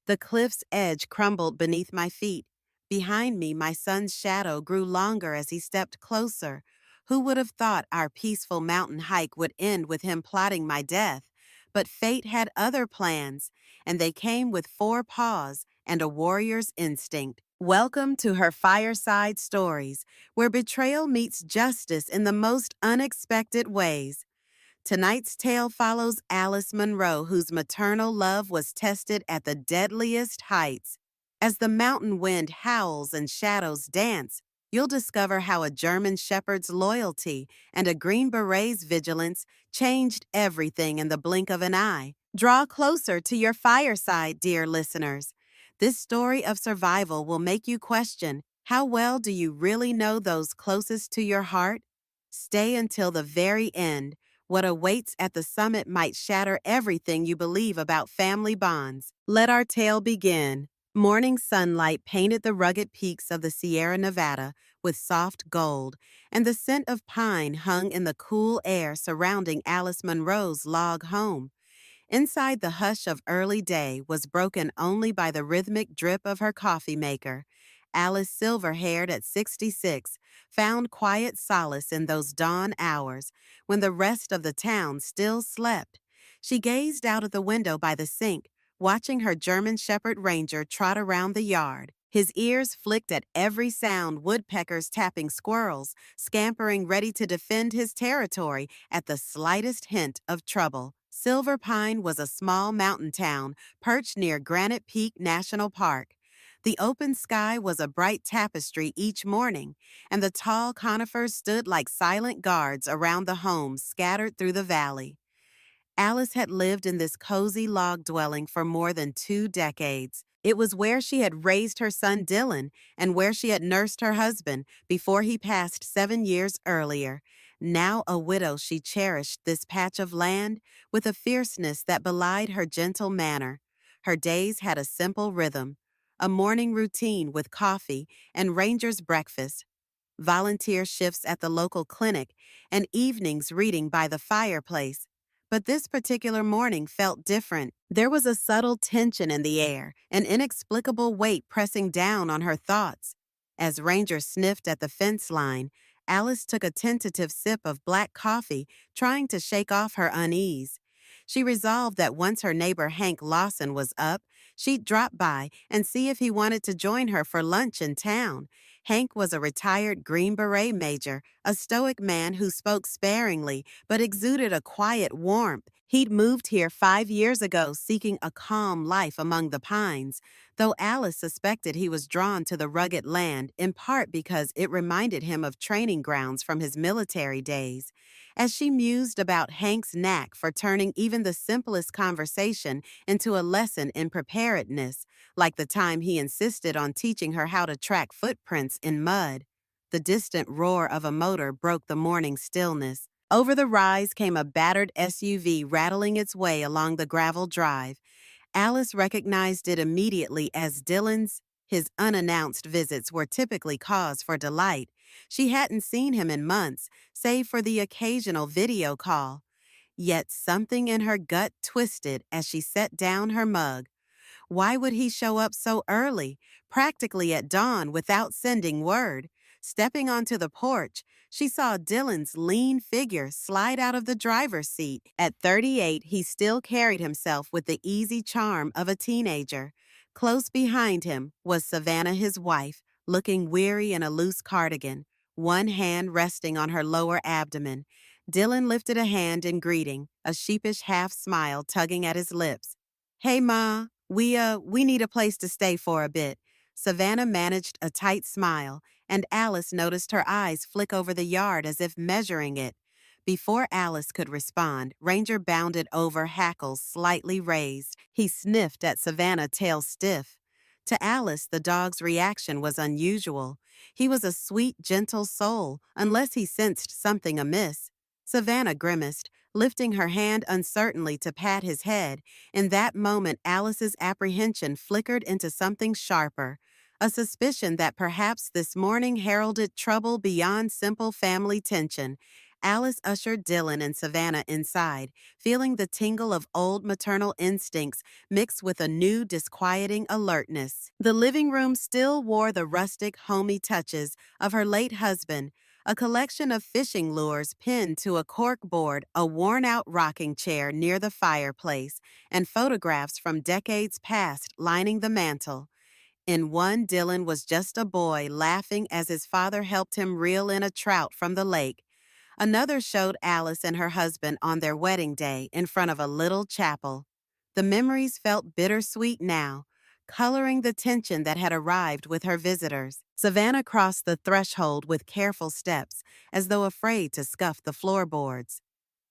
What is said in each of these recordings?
The cliff's edge crumbled beneath my feet. Behind me, my son's shadow grew longer as he stepped closer. Who would have thought our peaceful mountain hike would end with him plotting my death? But fate had other plans, and they came with four paws and a warrior's instinct. Welcome to her Fireside Stories, where betrayal meets justice in the most unexpected ways. Tonight's tale follows Alice Munro, whose maternal love was tested at the deadliest heights. As the mountain wind howls and shadows dance, you'll discover how a German shepherd's loyalty and a Green Beret's vigilance changed everything in the blink of an eye. Draw closer to your fireside, dear listeners. This story of survival will make you question, how well do you really know those closest to your heart? Stay until the very end. What awaits at the summit might shatter everything you believe about family bonds. Let our tale begin. Morning sunlight painted the rugged peaks of the Sierra Nevada with soft gold, and the scent of pine hung in the cool air surrounding Alice Munro's log home. Inside, the hush of early day was broken only by the rhythmic drip of her coffee maker. Alice, silver-haired at 66, found quiet solace in those dawn hours when the rest of the town still slept. She gazed out of the window by the sink, watching her German Shepherd Ranger trot around the yard. His ears flicked at every sound, woodpeckers tapping squirrels, scampering ready to defend his territory at the slightest hint of trouble. Silver Pine was a small mountain town perched near Granite Peak National Park. The open sky was a bright tapestry each morning, and the tall conifers stood like silent guards around the homes scattered through the valley. Alice had lived in this cozy log dwelling for more than 2 decades. It was where she had raised her son Dylan and where she had nursed her husband before he passed 7 years earlier. Now a widow, she cherished this patch of land with a fierceness that belied her gentle manner. Her days had a simple rhythm, a morning routine with coffee and ranger's breakfast, volunteer shifts at the local clinic, and evenings reading by the fireplace. But this particular morning felt different. There was a subtle tension in the air, an inexplicable weight pressing down on her thoughts. As Ranger sniffed at the fence line, Alice took a tentative sip of black coffee, trying to shake off her unease. She resolved that once her neighbor Hank Lawson was up, she'd drop by and see if he wanted to join her for lunch in town. Hank was a retired Green Beret major, a stoic man who spoke sparingly but exuded a quiet warmth. He'd moved here 5 years ago seeking a calm life among the pines, though Alice suspected he was drawn to the rugged land in part because it reminded him of training grounds from his military days. As she mused about Hank's knack for turning even the simplest conversation into a lesson in preparedness, like the time he insisted on teaching her how to track footprints in mud, the distant roar of a motor broke the morning stillness. Over the rise came a battered SUV rattling its way along the gravel drive. Alice recognized it immediately as Dylan's. His unannounced visits were typically cause for delight. She hadn't seen him in months, save for the occasional video call. Yet something in her gut twisted as she set down her mug. Why would he show up so early, practically at dawn, without sending word? Stepping onto the porch, she saw Dylan's lean figure slide out of the driver's seat. At 38, he still carried himself with the easy charm of a teenager. Close behind him was Savannah, his wife, looking weary in a loose cardigan, one hand resting on her lower abdomen. Dylan lifted a hand in greeting, a sheepish half smile tugging at his lips. "Hey, Ma, we need a place to stay for a bit." Savannah managed a tight smile, and Alice noticed her eyes flick over the yard as if measuring it. Before Alice could respond, Ranger bounded over, hackles slightly raised. He sniffed at Savannah, tail stiff. To Alice, the dog's reaction was unusual. He was a sweet, gentle soul, unless he sensed something amiss. Savannah grimaced, lifting her hand uncertainly to pat his head. In that moment, Alice's apprehension flickered into something sharper, a suspicion that perhaps this morning heralded trouble beyond simple family tension. Alice ushered Dylan and Savannah inside, feeling the tingle of old maternal instincts mixed with a new disquieting alertness. The living room still wore the rustic, homey touches of her late husband, a collection of fishing lures pinned to a cork board, a worn-out rocking chair near the fireplace, and photographs from decades past lining the mantel. In one, Dylan was just a boy laughing as his father helped him reel in a trout from the lake. Another showed Alice and her husband on their wedding day in front of a little chapel. The memories felt bittersweet now, coloring the tension that had arrived with her visitors. Savannah crossed the threshold with careful steps, as though afraid to scuff the floorboards.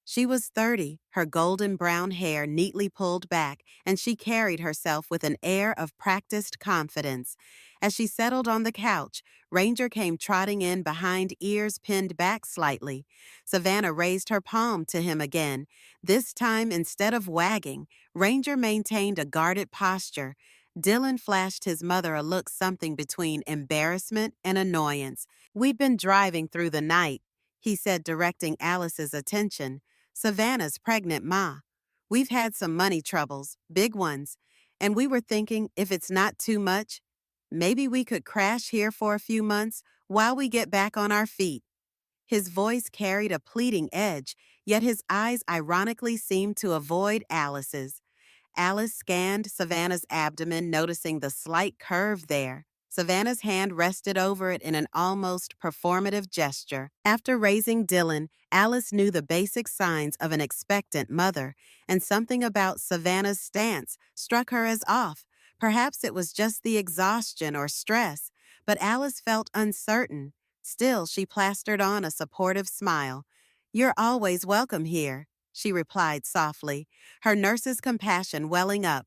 She was 30, her golden brown hair neatly pulled back, and she carried herself with an air of practiced confidence. As she settled on the couch, Ranger came trotting in behind ears pinned back slightly. Savannah raised her palm to him again. This time, instead of wagging, Ranger maintained a guarded posture. Dylan flashed his mother a look something between embarrassment and annoyance. "We'd been driving through the night," he said, directing Alice's attention. "Savannah's pregnant, Ma. We've had some money troubles, big ones, and we were thinking if it's not too much, maybe we could crash here for a few months while we get back on our feet." His voice carried a pleading edge, yet his eyes ironically seemed to avoid Alice's. Alice scanned Savannah's abdomen, noticing the slight curve there. Savannah's hand rested over it in an almost performative gesture. After raising Dylan, Alice knew the basic signs of an expectant mother, and something about Savannah's stance struck her as off. Perhaps it was just the exhaustion or stress, but Alice felt uncertain. Still, she plastered on a supportive smile. "You're always welcome here," she replied softly, her nurse's compassion welling up.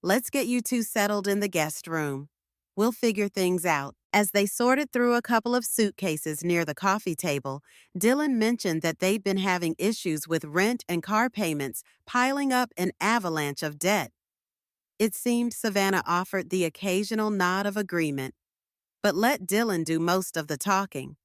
"Let's get you two settled in the guest room. We'll figure things out." As they sorted through a couple of suitcases near the coffee table, Dylan mentioned that they'd been having issues with rent and car payments, piling up an avalanche of debt. It seemed Savannah offered the occasional nod of agreement, but let Dylan do most of the talking.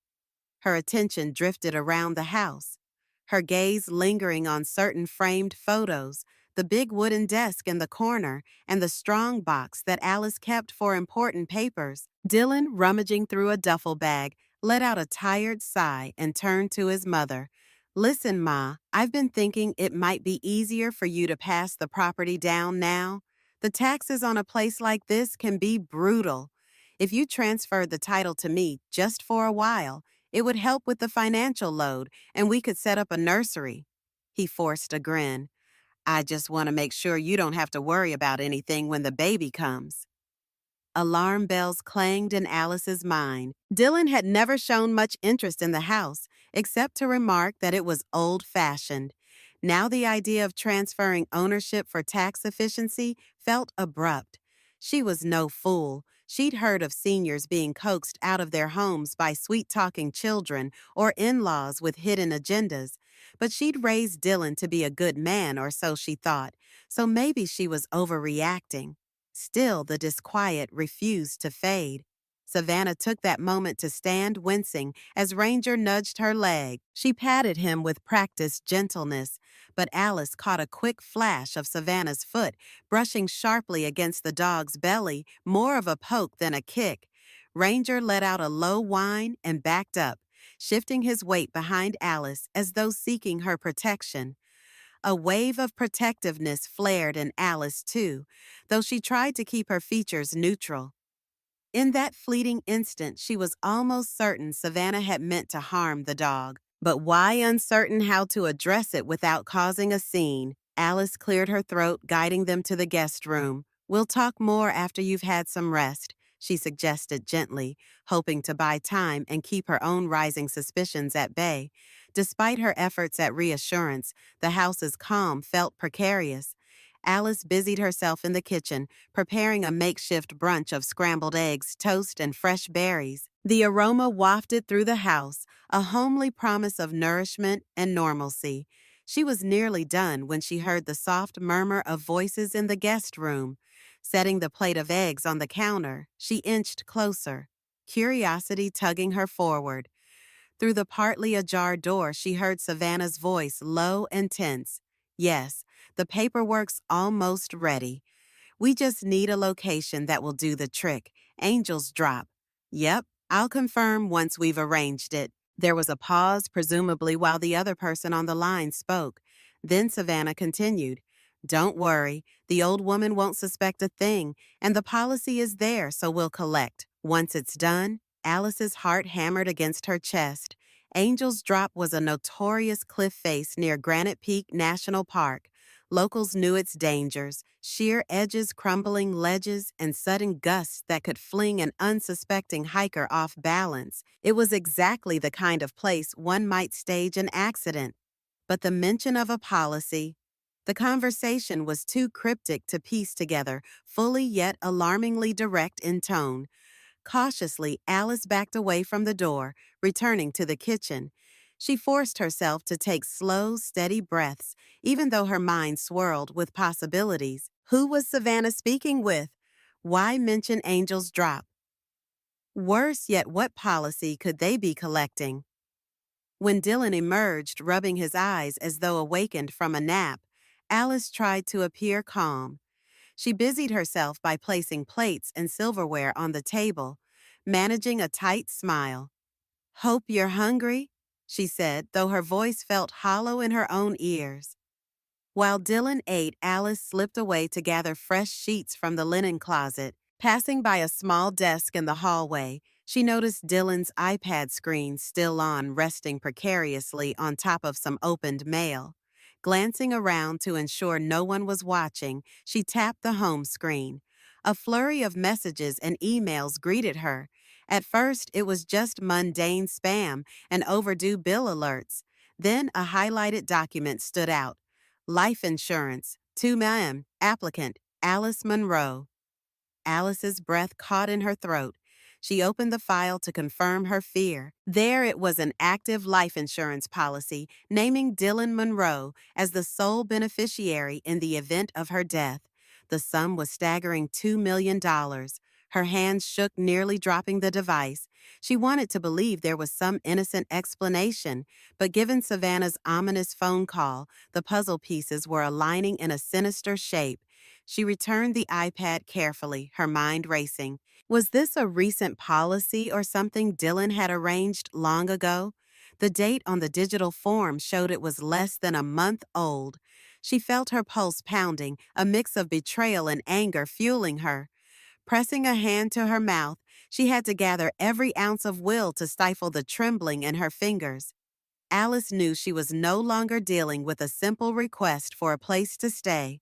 Her attention drifted around the house, her gaze lingering on certain framed photos, the big wooden desk in the corner, and the strong box that Alice kept for important papers. Dylan, rummaging through a duffel bag, let out a tired sigh and turned to his mother. "Listen, Ma, I've been thinking it might be easier for you to pass the property down now. The taxes on a place like this can be brutal. If you transferred the title to me just for a while, it would help with the financial load, and we could set up a nursery." He forced a grin. "I just want to make sure you don't have to worry about anything when the baby comes." Alarm bells clanged in Alice's mind. Dylan had never shown much interest in the house, except to remark that it was old-fashioned. Now the idea of transferring ownership for tax efficiency felt abrupt. She was no fool. She'd heard of seniors being coaxed out of their homes by sweet-talking children or in-laws with hidden agendas. But she'd raised Dylan to be a good man, or so she thought, so maybe she was overreacting. Still, the disquiet refused to fade. Savannah took that moment to stand wincing as Ranger nudged her leg. She patted him with practiced gentleness, but Alice caught a quick flash of Savannah's foot, brushing sharply against the dog's belly, more of a poke than a kick. Ranger let out a low whine and backed up, shifting his weight behind Alice as though seeking her protection. A wave of protectiveness flared in Alice, too, though she tried to keep her features neutral. In that fleeting instant, she was almost certain Savannah had meant to harm the dog. But why uncertain how to address it without causing a scene? Alice cleared her throat, guiding them to the guest room. "We'll talk more after you've had some rest," she suggested gently, hoping to buy time and keep her own rising suspicions at bay. Despite her efforts at reassurance, the house's calm felt precarious. Alice busied herself in the kitchen, preparing a makeshift brunch of scrambled eggs, toast, and fresh berries. The aroma wafted through the house, a homely promise of nourishment and normalcy. She was nearly done when she heard the soft murmur of voices in the guest room. Setting the plate of eggs on the counter, she inched closer, curiosity tugging her forward. Through the partly ajar door, she heard Savannah's voice, low and tense. Yes, the paperwork's almost ready. We just need a location that will do the trick. Angel's Drop. Yep, I'll confirm once we've arranged it. There was a pause, presumably while the other person on the line spoke. Then Savannah continued. Don't worry, the old woman won't suspect a thing, and the policy is there, so we'll collect. Once it's done, Alice's heart hammered against her chest. Angel's Drop was a notorious cliff face near Granite Peak National Park. Locals knew its dangers, sheer edges, crumbling ledges, and sudden gusts that could fling an unsuspecting hiker off balance. It was exactly the kind of place one might stage an accident. But the mention of a policy, the conversation was too cryptic to piece together, fully yet alarmingly direct in tone. Cautiously, Alice backed away from the door, returning to the kitchen. She forced herself to take slow, steady breaths, even though her mind swirled with possibilities. Who was Savannah speaking with? Why mention Angel's Drop? Worse yet, what policy could they be collecting? When Dylan emerged, rubbing his eyes as though awakened from a nap, Alice tried to appear calm. She busied herself by placing plates and silverware on the table, managing a tight smile. Hope you're hungry, she said, though her voice felt hollow in her own ears. While Dylan ate, Alice slipped away to gather fresh sheets from the linen closet. Passing by a small desk in the hallway, she noticed Dylan's iPad screen still on, resting precariously on top of some opened mail. Glancing around to ensure no one was watching, she tapped the home screen. A flurry of messages and emails greeted her. At first, it was just mundane spam and overdue bill alerts. Then a highlighted document stood out. Life insurance, 2 applicant, Alice Monroe. Alice's breath caught in her throat. She opened the file to confirm her fear. There it was, an active life insurance policy naming Dylan Monroe as the sole beneficiary in the event of her death. The sum was staggering $2 million. Her hands shook, nearly dropping the device. She wanted to believe there was some innocent explanation, but given Savannah's ominous phone call, the puzzle pieces were aligning in a sinister shape. She returned the iPad carefully, her mind racing. Was this a recent policy or something Dylan had arranged long ago? The date on the digital form showed it was less than a month old. She felt her pulse pounding, a mix of betrayal and anger fueling her. Pressing a hand to her mouth, she had to gather every ounce of will to stifle the trembling in her fingers. Alice knew she was no longer dealing with a simple request for a place to stay.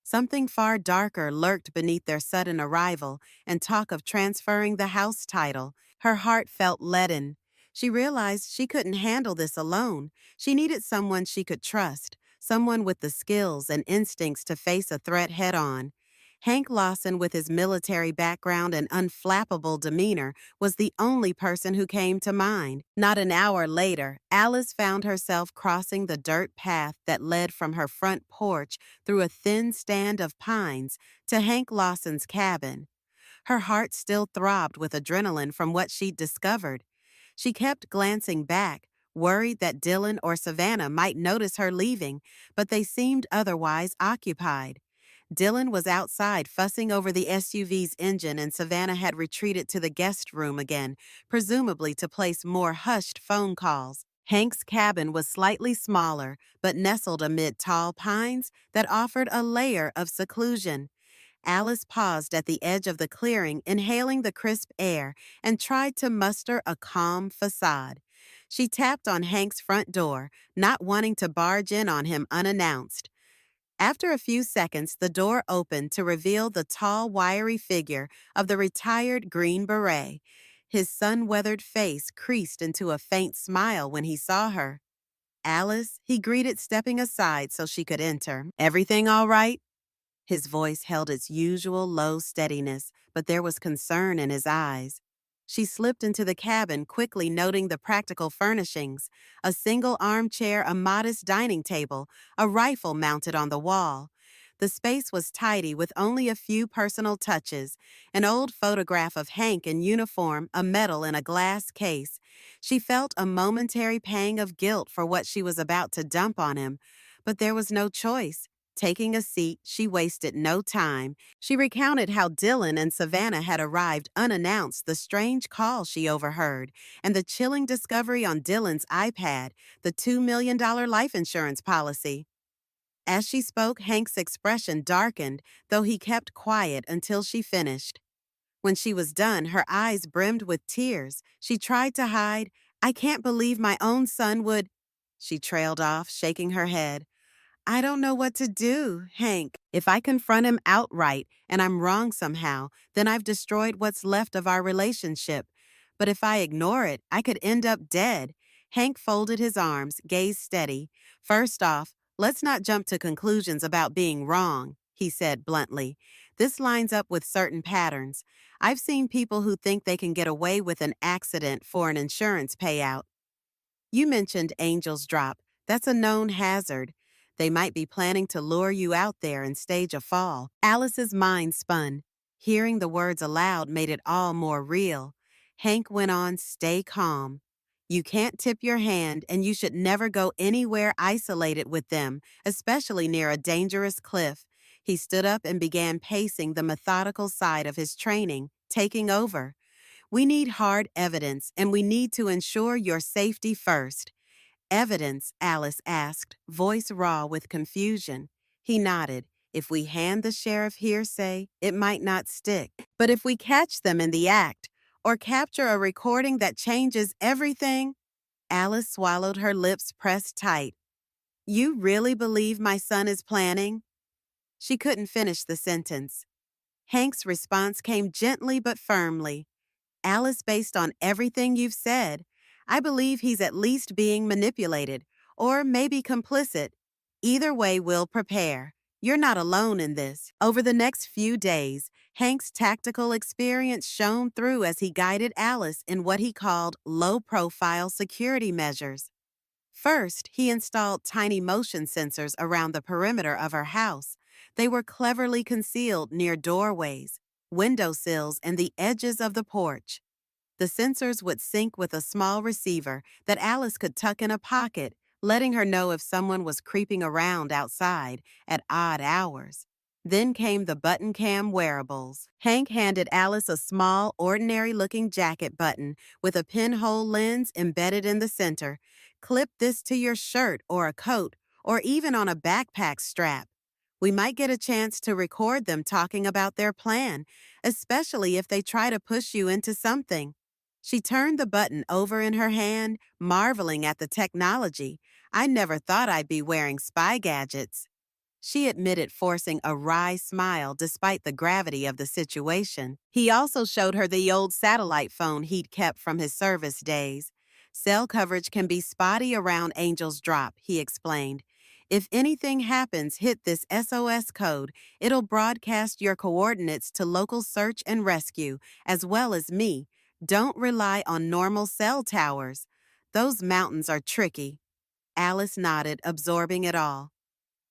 Something far darker lurked beneath their sudden arrival and talk of transferring the house title. Her heart felt leaden. She realized she couldn't handle this alone. She needed someone she could trust, someone with the skills and instincts to face a threat head-on. Hank Lawson, with his military background and unflappable demeanor, was the only person who came to mind. Not an hour later, Alice found herself crossing the dirt path that led from her front porch through a thin stand of pines to Hank Lawson's cabin. Her heart still throbbed with adrenaline from what she'd discovered. She kept glancing back, worried that Dylan or Savannah might notice her leaving, but they seemed otherwise occupied. Dylan was outside fussing over the SUV's engine, and Savannah had retreated to the guest room again, presumably to place more hushed phone calls. Hank's cabin was slightly smaller, but nestled amid tall pines that offered a layer of seclusion. Alice paused at the edge of the clearing, inhaling the crisp air, and tried to muster a calm facade. She tapped on Hank's front door, not wanting to barge in on him unannounced. After a few seconds, the door opened to reveal the tall, wiry figure of the retired Green Beret. His sun-weathered face creased into a faint smile when he saw her. Alice, he greeted, stepping aside so she could enter. Everything all right? His voice held its usual low steadiness, but there was concern in his eyes. She slipped into the cabin, quickly noting the practical furnishings: a single armchair, a modest dining table, a rifle mounted on the wall. The space was tidy with only a few personal touches, an old photograph of Hank in uniform, a medal in a glass case. She felt a momentary pang of guilt for what she was about to dump on him, but there was no choice. Taking a seat, she wasted no time. She recounted how Dylan and Savannah had arrived unannounced, the strange call she overheard, and the chilling discovery on Dylan's iPad, the $2 million life insurance policy. As she spoke, Hank's expression darkened, though he kept quiet until she finished. When she was done, her eyes brimmed with tears. She tried to hide. "I can't believe my own son would—" She trailed off, shaking her head. "I don't know what to do, Hank. If I confront him outright and I'm wrong somehow, then I've destroyed what's left of our relationship. But if I ignore it, I could end up dead." Hank folded his arms, gaze steady. "First off, let's not jump to conclusions about being wrong," he said bluntly. "This lines up with certain patterns. I've seen people who think they can get away with an accident for an insurance payout. You mentioned Angel's Drop. That's a known hazard. They might be planning to lure you out there and stage a fall." Alice's mind spun. Hearing the words aloud made it all more real. Hank went on, "Stay calm. You can't tip your hand, and you should never go anywhere isolated with them, especially near a dangerous cliff." He stood up and began pacing the methodical side of his training, taking over. "We need hard evidence, and we need to ensure your safety first." "Evidence?" Alice asked, voice raw with confusion. He nodded. "If we hand the sheriff hearsay, it might not stick. But if we catch them in the act, or capture a recording that changes everything—" Alice swallowed, her lips pressed tight. "You really believe my son is planning?" She couldn't finish the sentence. Hank's response came gently but firmly. "Alice, based on everything you've said, I believe he's at least being manipulated, or maybe complicit. Either way, we'll prepare. You're not alone in this." Over the next few days, Hank's tactical experience shone through as he guided Alice in what he called low-profile security measures. First, he installed tiny motion sensors around the perimeter of her house. They were cleverly concealed near doorways, windowsills, and the edges of the porch. The sensors would sync with a small receiver that Alice could tuck in a pocket, letting her know if someone was creeping around outside at odd hours. Then came the button cam wearables. Hank handed Alice a small, ordinary-looking jacket button with a pinhole lens embedded in the center. "Clip this to your shirt or a coat, or even on a backpack strap. We might get a chance to record them talking about their plan, especially if they try to push you into something." She turned the button over in her hand, marveling at the technology. "I never thought I'd be wearing spy gadgets." She admitted, forcing a wry smile despite the gravity of the situation. He also showed her the old satellite phone he'd kept from his service days. "Cell coverage can be spotty around Angel's Drop," he explained. "If anything happens, hit this SOS code. It'll broadcast your coordinates to local search and rescue, as well as me. Don't rely on normal cell towers. Those mountains are tricky." Alice nodded, absorbing it all.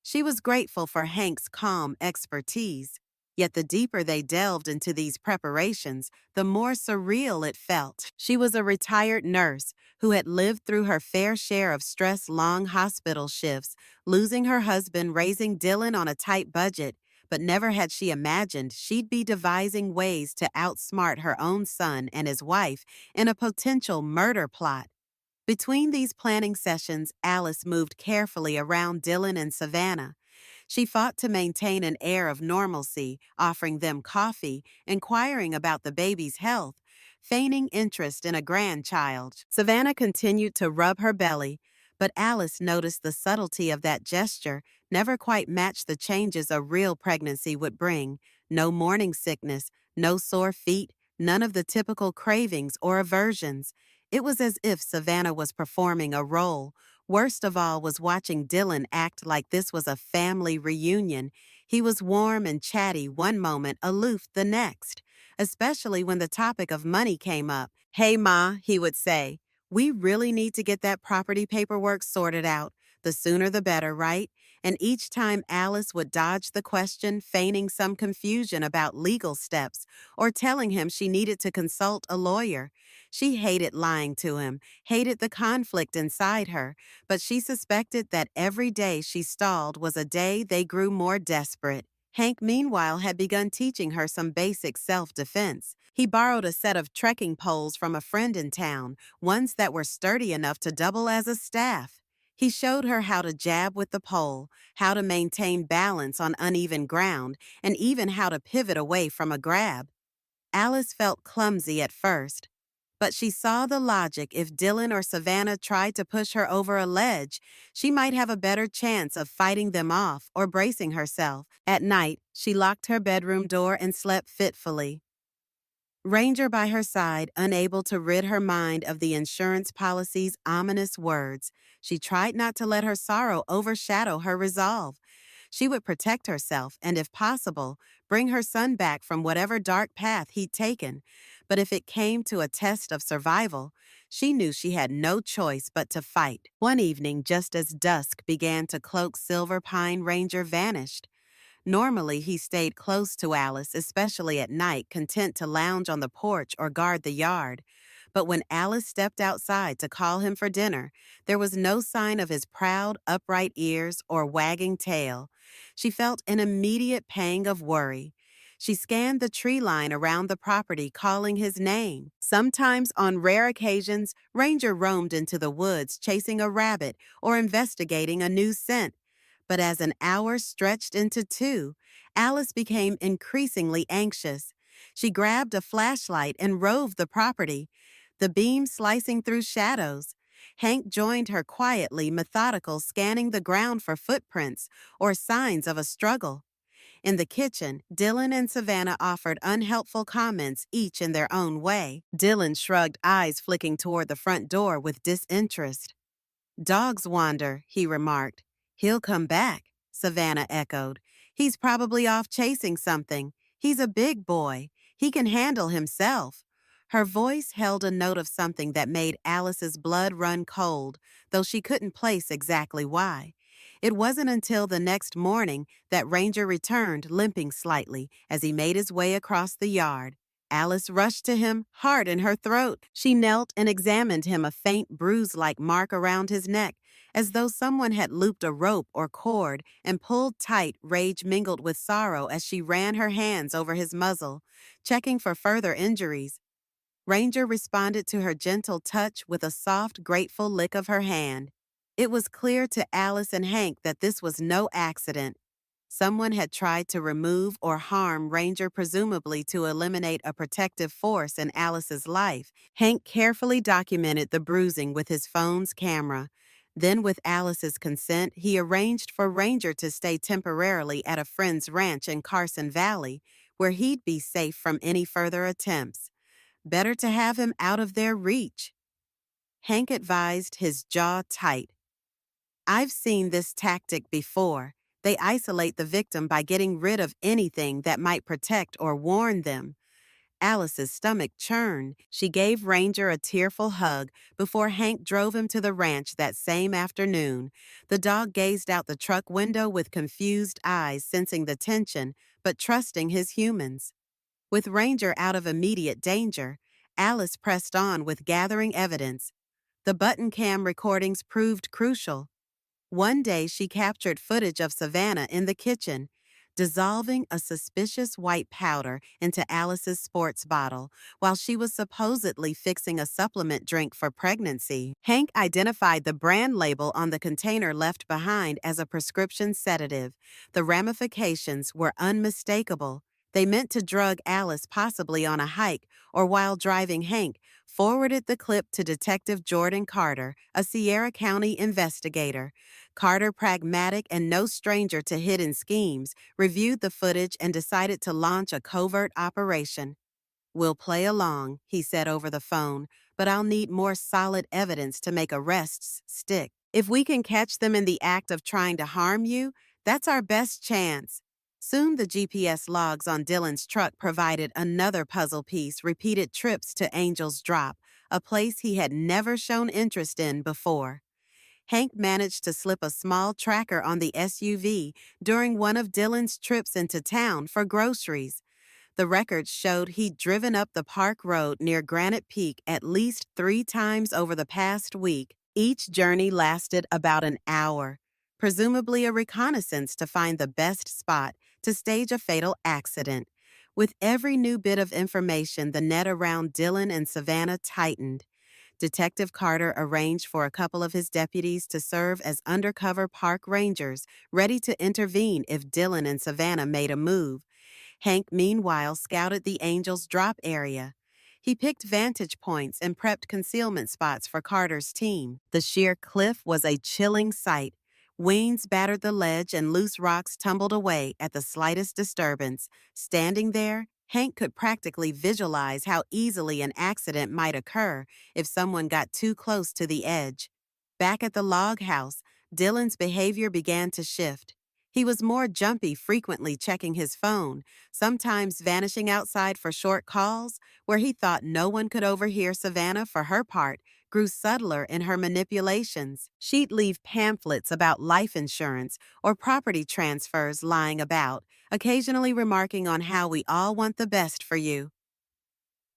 She was grateful for Hank's calm expertise. Yet the deeper they delved into these preparations, the more surreal it felt. She was a retired nurse who had lived through her fair share of stress-long hospital shifts, losing her husband, raising Dylan on a tight budget, but never had she imagined she'd be devising ways to outsmart her own son and his wife in a potential murder plot. Between these planning sessions, Alice moved carefully around Dylan and Savannah. She fought to maintain an air of normalcy, offering them coffee, inquiring about the baby's health, feigning interest in a grandchild. Savannah continued to rub her belly, but Alice noticed the subtlety of that gesture never quite matched the changes a real pregnancy would bring. No morning sickness, no sore feet, none of the typical cravings or aversions. It was as if Savannah was performing a role. Worst of all was watching Dylan act like this was a family reunion. He was warm and chatty one moment, aloof the next, especially when the topic of money came up. "Hey, Ma," he would say, "we really need to get that property paperwork sorted out. The sooner the better, right? and each time Alice would dodge the question, feigning some confusion about legal steps or telling him she needed to consult a lawyer. She hated lying to him, hated the conflict inside her, but she suspected that every day she stalled was a day they grew more desperate. Hank, meanwhile, had begun teaching her some basic self-defense. He borrowed a set of trekking poles from a friend in town, ones that were sturdy enough to double as a staff. He showed her how to jab with the pole, how to maintain balance on uneven ground, and even how to pivot away from a grab. Alice felt clumsy at first, but she saw the logic. If Dylan or Savannah tried to push her over a ledge, she might have a better chance of fighting them off or bracing herself. At night, she locked her bedroom door and slept fitfully. Ranger by her side, unable to rid her mind of the insurance policy's ominous words, she tried not to let her sorrow overshadow her resolve. She would protect herself and, if possible, bring her son back from whatever dark path he'd taken. But if it came to a test of survival, she knew she had no choice but to fight. One evening, just as dusk began to cloak Silver Pine, Ranger vanished. Normally, he stayed close to Alice, especially at night, content to lounge on the porch or guard the yard. But when Alice stepped outside to call him for dinner, there was no sign of his proud, upright ears or wagging tail. She felt an immediate pang of worry. She scanned the tree line around the property, calling his name. Sometimes, on rare occasions, Ranger roamed into the woods, chasing a rabbit or investigating a new scent. But as an hour stretched into two, Alice became increasingly anxious. She grabbed a flashlight and roved the property, the beam slicing through shadows. Hank joined her quietly, methodical, scanning the ground for footprints or signs of a struggle. In the kitchen, Dylan and Savannah offered unhelpful comments, each in their own way. Dylan shrugged, eyes flicking toward the front door with disinterest. "Dogs wander," he remarked. "He'll come back," Savannah echoed. "He's probably off chasing something. He's a big boy. He can handle himself." Her voice held a note of something that made Alice's blood run cold, though she couldn't place exactly why. It wasn't until the next morning that Ranger returned, limping slightly, as he made his way across the yard. Alice rushed to him, heart in her throat. She knelt and examined him, a faint bruise-like mark around his neck, as though someone had looped a rope or cord and pulled tight. Rage mingled with sorrow as she ran her hands over his muzzle, checking for further injuries. Ranger responded to her gentle touch with a soft, grateful lick of her hand. It was clear to Alice and Hank that this was no accident. Someone had tried to remove or harm Ranger, presumably to eliminate a protective force in Alice's life. Hank carefully documented the bruising with his phone's camera. Then, with Alice's consent, he arranged for Ranger to stay temporarily at a friend's ranch in Carson Valley, where he'd be safe from any further attempts. Better to have him out of their reach. Hank advised, his jaw tight. "I've seen this tactic before. They isolate the victim by getting rid of anything that might protect or warn them." Alice's stomach churned. She gave Ranger a tearful hug before Hank drove him to the ranch that same afternoon. The dog gazed out the truck window with confused eyes, sensing the tension, but trusting his humans. With Ranger out of immediate danger, Alice pressed on with gathering evidence. The button cam recordings proved crucial. One day she captured footage of Savannah in the kitchen, dissolving a suspicious white powder into Alice's sports bottle while she was supposedly fixing a supplement drink for pregnancy. Hank identified the brand label on the container left behind as a prescription sedative. The ramifications were unmistakable. They meant to drug Alice, possibly on a hike or while driving. Hank forwarded the clip to Detective Jordan Carter, a Sierra County investigator. Carter, pragmatic and no stranger to hidden schemes, reviewed the footage and decided to launch a covert operation. "We'll play along," he said over the phone, "but I'll need more solid evidence to make arrests stick. If we can catch them in the act of trying to harm you, that's our best chance." Soon the GPS logs on Dylan's truck provided another puzzle piece: repeated trips to Angel's Drop, a place he had never shown interest in before. Hank managed to slip a small tracker on the SUV during one of Dylan's trips into town for groceries. The records showed he'd driven up the park road near Granite Peak at least 3 times over the past week. Each journey lasted about an hour, presumably a reconnaissance to find the best spot to stage a fatal accident. With every new bit of information, the net around Dylan and Savannah tightened. Detective Carter arranged for a couple of his deputies to serve as undercover park rangers, ready to intervene if Dylan and Savannah made a move. Hank, meanwhile, scouted the Angels' drop area. He picked vantage points and prepped concealment spots for Carter's team. The sheer cliff was a chilling sight. Winds battered the ledge and loose rocks tumbled away at the slightest disturbance. Standing there, Hank could practically visualize how easily an accident might occur if someone got too close to the edge. Back at the log house, Dylan's behavior began to shift. He was more jumpy, frequently checking his phone, sometimes vanishing outside for short calls, where he thought no one could overhear. Savannah, for her part, grew subtler in her manipulations. She'd leave pamphlets about life insurance or property transfers lying about, occasionally remarking on how we all want the best for you.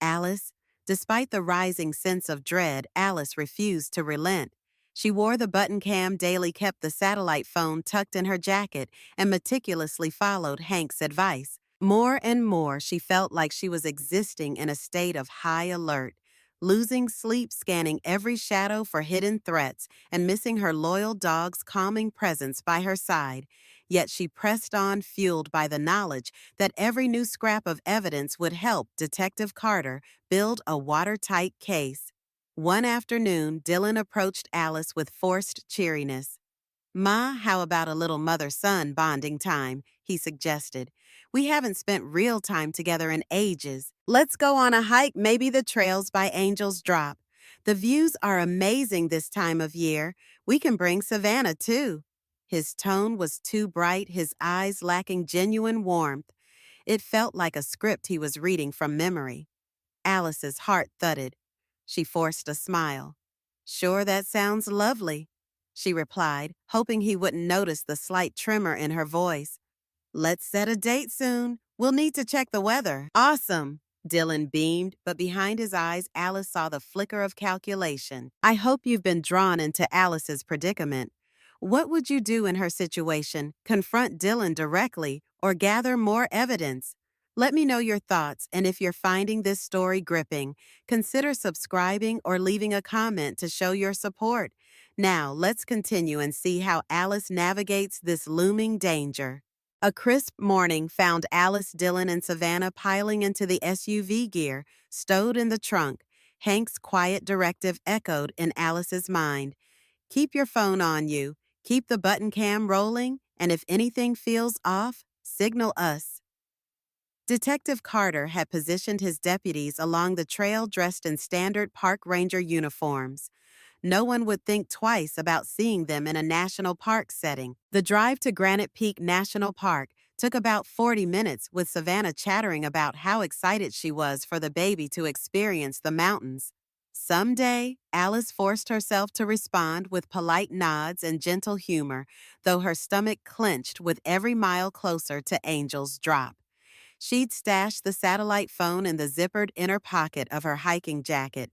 Alice, despite the rising sense of dread, Alice refused to relent. She wore the button cam, daily kept the satellite phone tucked in her jacket, and meticulously followed Hank's advice. More and more, she felt like she was existing in a state of high alert, losing sleep, scanning every shadow for hidden threats, and missing her loyal dog's calming presence by her side. Yet she pressed on, fueled by the knowledge that every new scrap of evidence would help Detective Carter build a watertight case. One afternoon, Dylan approached Alice with forced cheeriness. "Ma, how about a little mother-son bonding time?" he suggested. "We haven't spent real time together in ages. Let's go on a hike, maybe the trails by Angel's Drop. The views are amazing this time of year. We can bring Savannah, too." His tone was too bright, his eyes lacking genuine warmth. It felt like a script he was reading from memory. Alice's heart thudded. She forced a smile. "Sure, that sounds lovely," she replied, hoping he wouldn't notice the slight tremor in her voice. "Let's set a date soon. We'll need to check the weather." "Awesome," Dylan beamed, but behind his eyes, Alice saw the flicker of calculation. "I hope you've been drawn into Alice's predicament. What would you do in her situation? Confront Dylan directly or gather more evidence? Let me know your thoughts, and if you're finding this story gripping, consider subscribing or leaving a comment to show your support. Now, let's continue and see how Alice navigates this looming danger. A crisp morning found Alice, Dylan, and Savannah piling into the SUV gear, stowed in the trunk. Hank's quiet directive echoed in Alice's mind. "Keep your phone on you. Keep the button cam rolling, and if anything feels off, signal us." Detective Carter had positioned his deputies along the trail dressed in standard park ranger uniforms. No one would think twice about seeing them in a national park setting. The drive to Granite Peak National Park took about 40 minutes, with Savannah chattering about how excited she was for the baby to experience the mountains. Someday, Alice forced herself to respond with polite nods and gentle humor, though her stomach clenched with every mile closer to Angel's Drop. She'd stashed the satellite phone in the zippered inner pocket of her hiking jacket.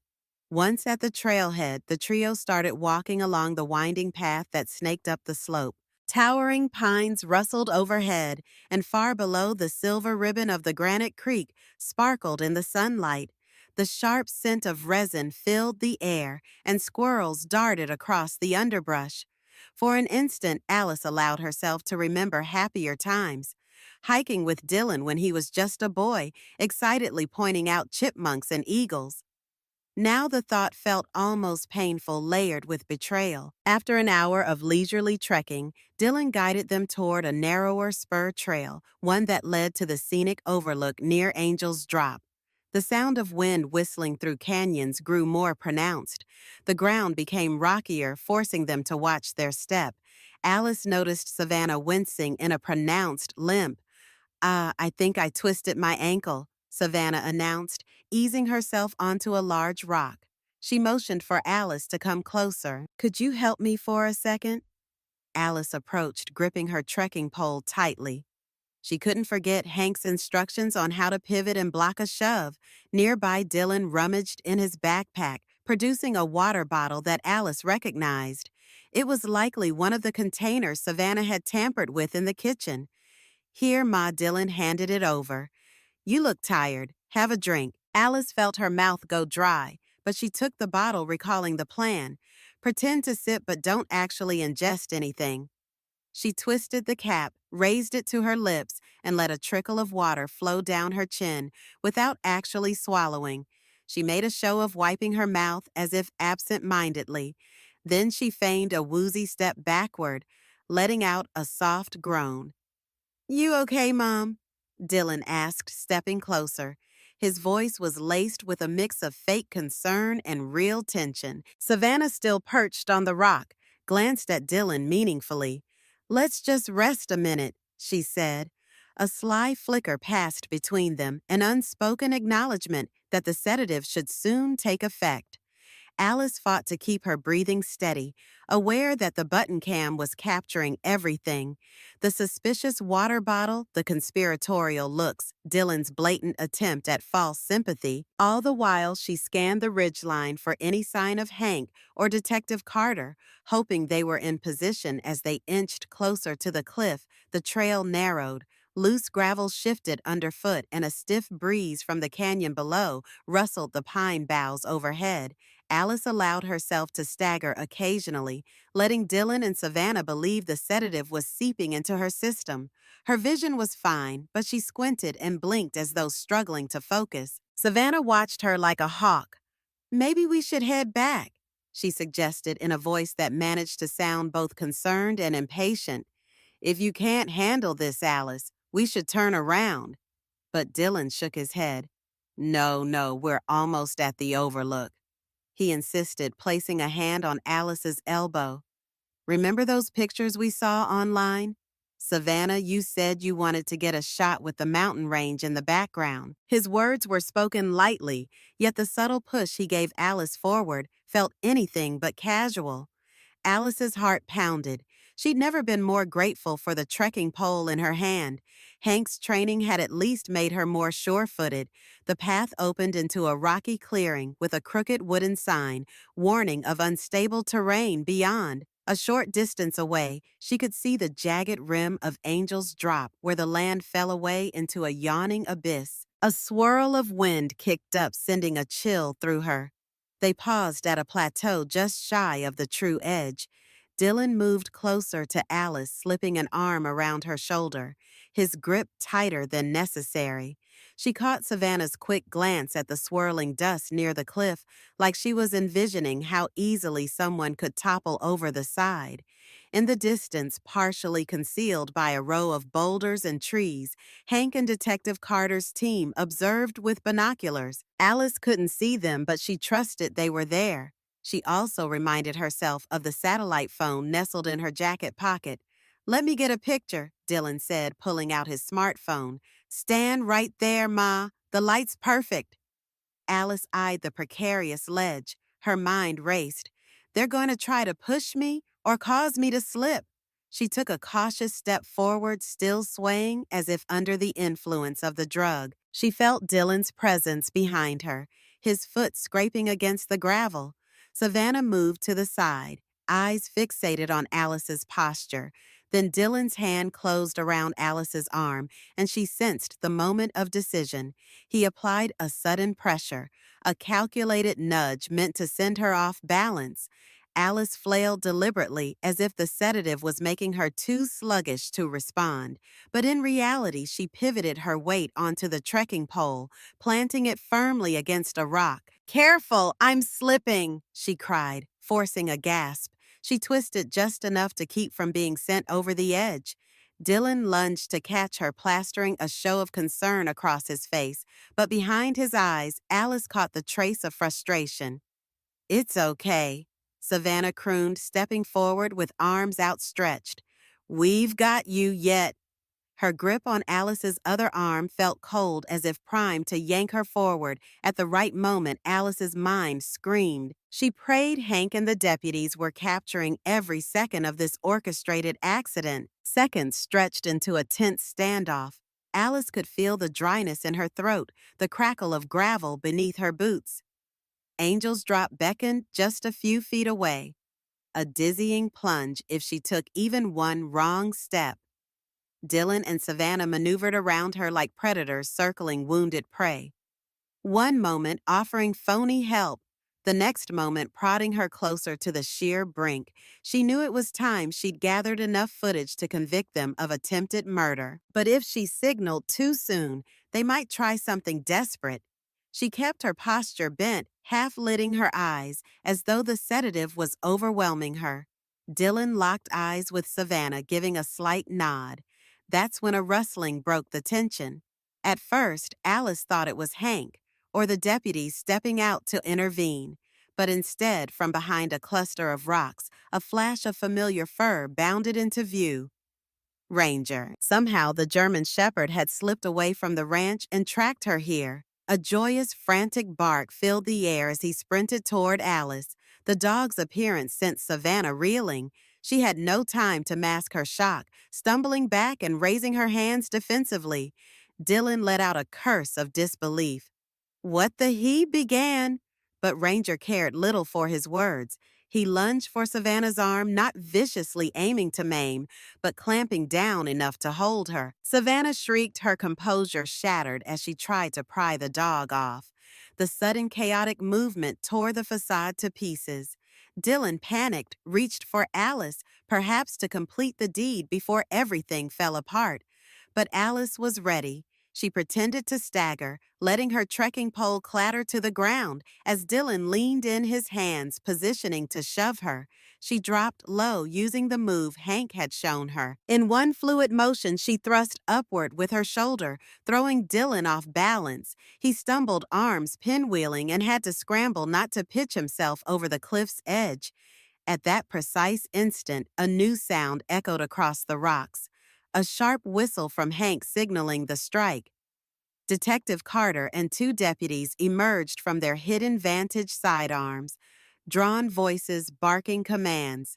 Once at the trailhead, the trio started walking along the winding path that snaked up the slope. Towering pines rustled overhead, and far below, the silver ribbon of the Granite Creek sparkled in the sunlight. The sharp scent of resin filled the air, and squirrels darted across the underbrush. For an instant, Alice allowed herself to remember happier times. Hiking with Dylan when he was just a boy, excitedly pointing out chipmunks and eagles. Now the thought felt almost painful, layered with betrayal. After an hour of leisurely trekking, Dylan guided them toward a narrower spur trail, one that led to the scenic overlook near Angel's Drop. The sound of wind whistling through canyons grew more pronounced. The ground became rockier, forcing them to watch their step. Alice noticed Savannah wincing in a pronounced limp. I think I twisted my ankle," Savannah announced, easing herself onto a large rock. She motioned for Alice to come closer. Could you help me for a second? Alice approached, gripping her trekking pole tightly. She couldn't forget Hank's instructions on how to pivot and block a shove. Nearby, Dylan rummaged in his backpack, producing a water bottle that Alice recognized. It was likely one of the containers Savannah had tampered with in the kitchen. Here, Ma, Dylan handed it over. You look tired. Have a drink. Alice felt her mouth go dry, but she took the bottle, recalling the plan. Pretend to sip, but don't actually ingest anything. She twisted the cap, raised it to her lips, and let a trickle of water flow down her chin without actually swallowing. She made a show of wiping her mouth as if absent-mindedly. Then she feigned a woozy step backward, letting out a soft groan. You okay, Mom? Dylan asked, stepping closer. His voice was laced with a mix of fake concern and real tension. Savannah, still perched on the rock, glanced at Dylan meaningfully. Let's just rest a minute, she said. A sly flicker passed between them, an unspoken acknowledgement that the sedative should soon take effect. Alice fought to keep her breathing steady, aware that the button cam was capturing everything. The suspicious water bottle, the conspiratorial looks, Dylan's blatant attempt at false sympathy. All the while, she scanned the ridgeline for any sign of Hank or Detective Carter, hoping they were in position. As they inched closer to the cliff, the trail narrowed. Loose gravel shifted underfoot, and a stiff breeze from the canyon below rustled the pine boughs overhead. Alice allowed herself to stagger occasionally, letting Dylan and Savannah believe the sedative was seeping into her system. Her vision was fine, but she squinted and blinked as though struggling to focus. Savannah watched her like a hawk. Maybe we should head back, she suggested in a voice that managed to sound both concerned and impatient. If you can't handle this, Alice, we should turn around. But Dylan shook his head. No, we're almost at the overlook. He insisted, placing a hand on Alice's elbow. Remember those pictures we saw online? Savannah, you said you wanted to get a shot with the mountain range in the background. His words were spoken lightly, yet the subtle push he gave Alice forward felt anything but casual. Alice's heart pounded. She'd never been more grateful for the trekking pole in her hand. Hank's training had at least made her more sure-footed. The path opened into a rocky clearing with a crooked wooden sign, warning of unstable terrain beyond. A short distance away, she could see the jagged rim of Angel's Drop where the land fell away into a yawning abyss. A swirl of wind kicked up, sending a chill through her. They paused at a plateau just shy of the true edge. Dylan moved closer to Alice, slipping an arm around her shoulder, his grip tighter than necessary. She caught Savannah's quick glance at the swirling dust near the cliff, like she was envisioning how easily someone could topple over the side. In the distance, partially concealed by a row of boulders and trees, Hank and Detective Carter's team observed with binoculars. Alice couldn't see them, but she trusted they were there. She also reminded herself of the satellite phone nestled in her jacket pocket. Let me get a picture, Dylan said, pulling out his smartphone. Stand right there, Ma. The light's perfect. Alice eyed the precarious ledge. Her mind raced. They're going to try to push me or cause me to slip. She took a cautious step forward, still swaying as if under the influence of the drug. She felt Dylan's presence behind her, his foot scraping against the gravel. Savannah moved to the side, eyes fixated on Alice's posture. Then Dylan's hand closed around Alice's arm, and she sensed the moment of decision. He applied a sudden pressure, a calculated nudge meant to send her off balance. Alice flailed deliberately as if the sedative was making her too sluggish to respond. But in reality, she pivoted her weight onto the trekking pole, planting it firmly against a rock. Careful, I'm slipping, she cried, forcing a gasp. She twisted just enough to keep from being sent over the edge. Dylan lunged to catch her, plastering a show of concern across his face. But behind his eyes, Alice caught the trace of frustration. It's okay, Savannah crooned, stepping forward with arms outstretched. We've got you yet. Her grip on Alice's other arm felt cold as if primed to yank her forward. At the right moment, Alice's mind screamed. She prayed Hank and the deputies were capturing every second of this orchestrated accident. Seconds stretched into a tense standoff. Alice could feel the dryness in her throat, the crackle of gravel beneath her boots. Angel's Drop beckoned just a few feet away. A dizzying plunge if she took even one wrong step. Dylan and Savannah maneuvered around her like predators circling wounded prey. One moment offering phony help, the next moment prodding her closer to the sheer brink. She knew it was time she'd gathered enough footage to convict them of attempted murder. But if she signaled too soon, they might try something desperate. She kept her posture bent, half lidding her eyes, as though the sedative was overwhelming her. Dylan locked eyes with Savannah, giving a slight nod. That's when a rustling broke the tension. At first, Alice thought it was Hank, or the deputies stepping out to intervene. But instead, from behind a cluster of rocks, a flash of familiar fur bounded into view. Ranger. Somehow the German shepherd had slipped away from the ranch and tracked her here. A joyous, frantic bark filled the air as he sprinted toward Alice. The dog's appearance sent Savannah reeling. She had no time to mask her shock, stumbling back and raising her hands defensively. Dylan let out a curse of disbelief. What the he began? But Ranger cared little for his words. He lunged for Savannah's arm, not viciously aiming to maim, but clamping down enough to hold her. Savannah shrieked, her composure shattered as she tried to pry the dog off. The sudden chaotic movement tore the facade to pieces. Dylan panicked, reached for Alice, perhaps to complete the deed before everything fell apart. But Alice was ready. She pretended to stagger, letting her trekking pole clatter to the ground as Dylan leaned in his hands, positioning to shove her. She dropped low, using the move Hank had shown her. In one fluid motion, she thrust upward with her shoulder, throwing Dylan off balance. He stumbled, arms pinwheeling, and had to scramble not to pitch himself over the cliff's edge. At that precise instant, a new sound echoed across the rocks. A sharp whistle from Hank signaling the strike. Detective Carter and two deputies emerged from their hidden vantage sidearms, drawn voices barking commands.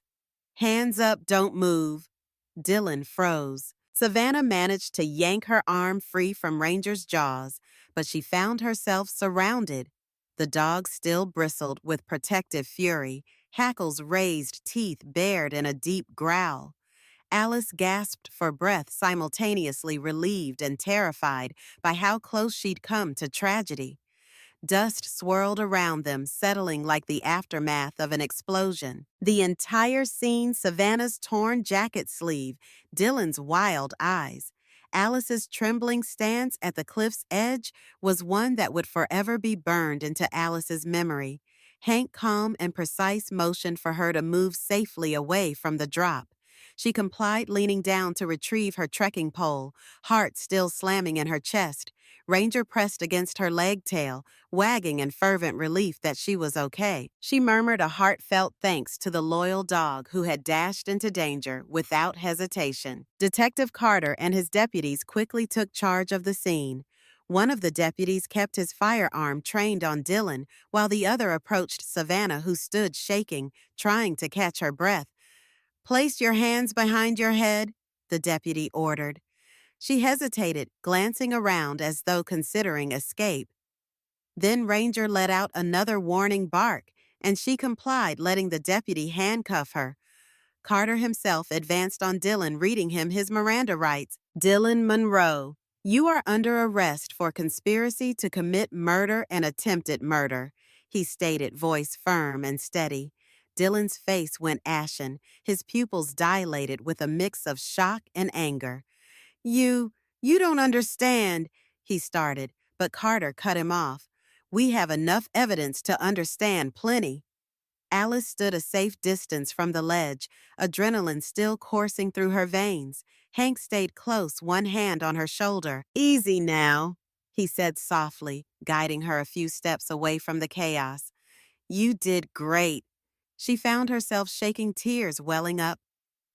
Hands up, don't move. Dylan froze. Savannah managed to yank her arm free from Ranger's jaws, but she found herself surrounded. The dog still bristled with protective fury, hackles raised, teeth bared in a deep growl. Alice gasped for breath, simultaneously relieved and terrified by how close she'd come to tragedy. Dust swirled around them, settling like the aftermath of an explosion. The entire scene, Savannah's torn jacket sleeve, Dylan's wild eyes. Alice's trembling stance at the cliff's edge was one that would forever be burned into Alice's memory. Hank calm and precise motioned for her to move safely away from the drop. She complied, leaning down to retrieve her trekking pole, heart still slamming in her chest. Ranger pressed against her leg tail, wagging in fervent relief that she was okay. She murmured a heartfelt thanks to the loyal dog who had dashed into danger without hesitation. Detective Carter and his deputies quickly took charge of the scene. One of the deputies kept his firearm trained on Dylan, while the other approached Savannah, who stood shaking, trying to catch her breath. "Place your hands behind your head," the deputy ordered. She hesitated, glancing around as though considering escape. Then Ranger let out another warning bark, and she complied, letting the deputy handcuff her. Carter himself advanced on Dylan, reading him his Miranda rights. "Dylan Monroe, you are under arrest for conspiracy to commit murder and attempted murder," he stated, voice firm and steady. Dylan's face went ashen, his pupils dilated with a mix of shock and anger. You don't understand," he started, but Carter cut him off. "We have enough evidence to understand plenty." Alice stood a safe distance from the ledge, adrenaline still coursing through her veins. Hank stayed close, one hand on her shoulder. "Easy now," he said softly, guiding her a few steps away from the chaos. "You did great." She found herself shaking, tears welling up.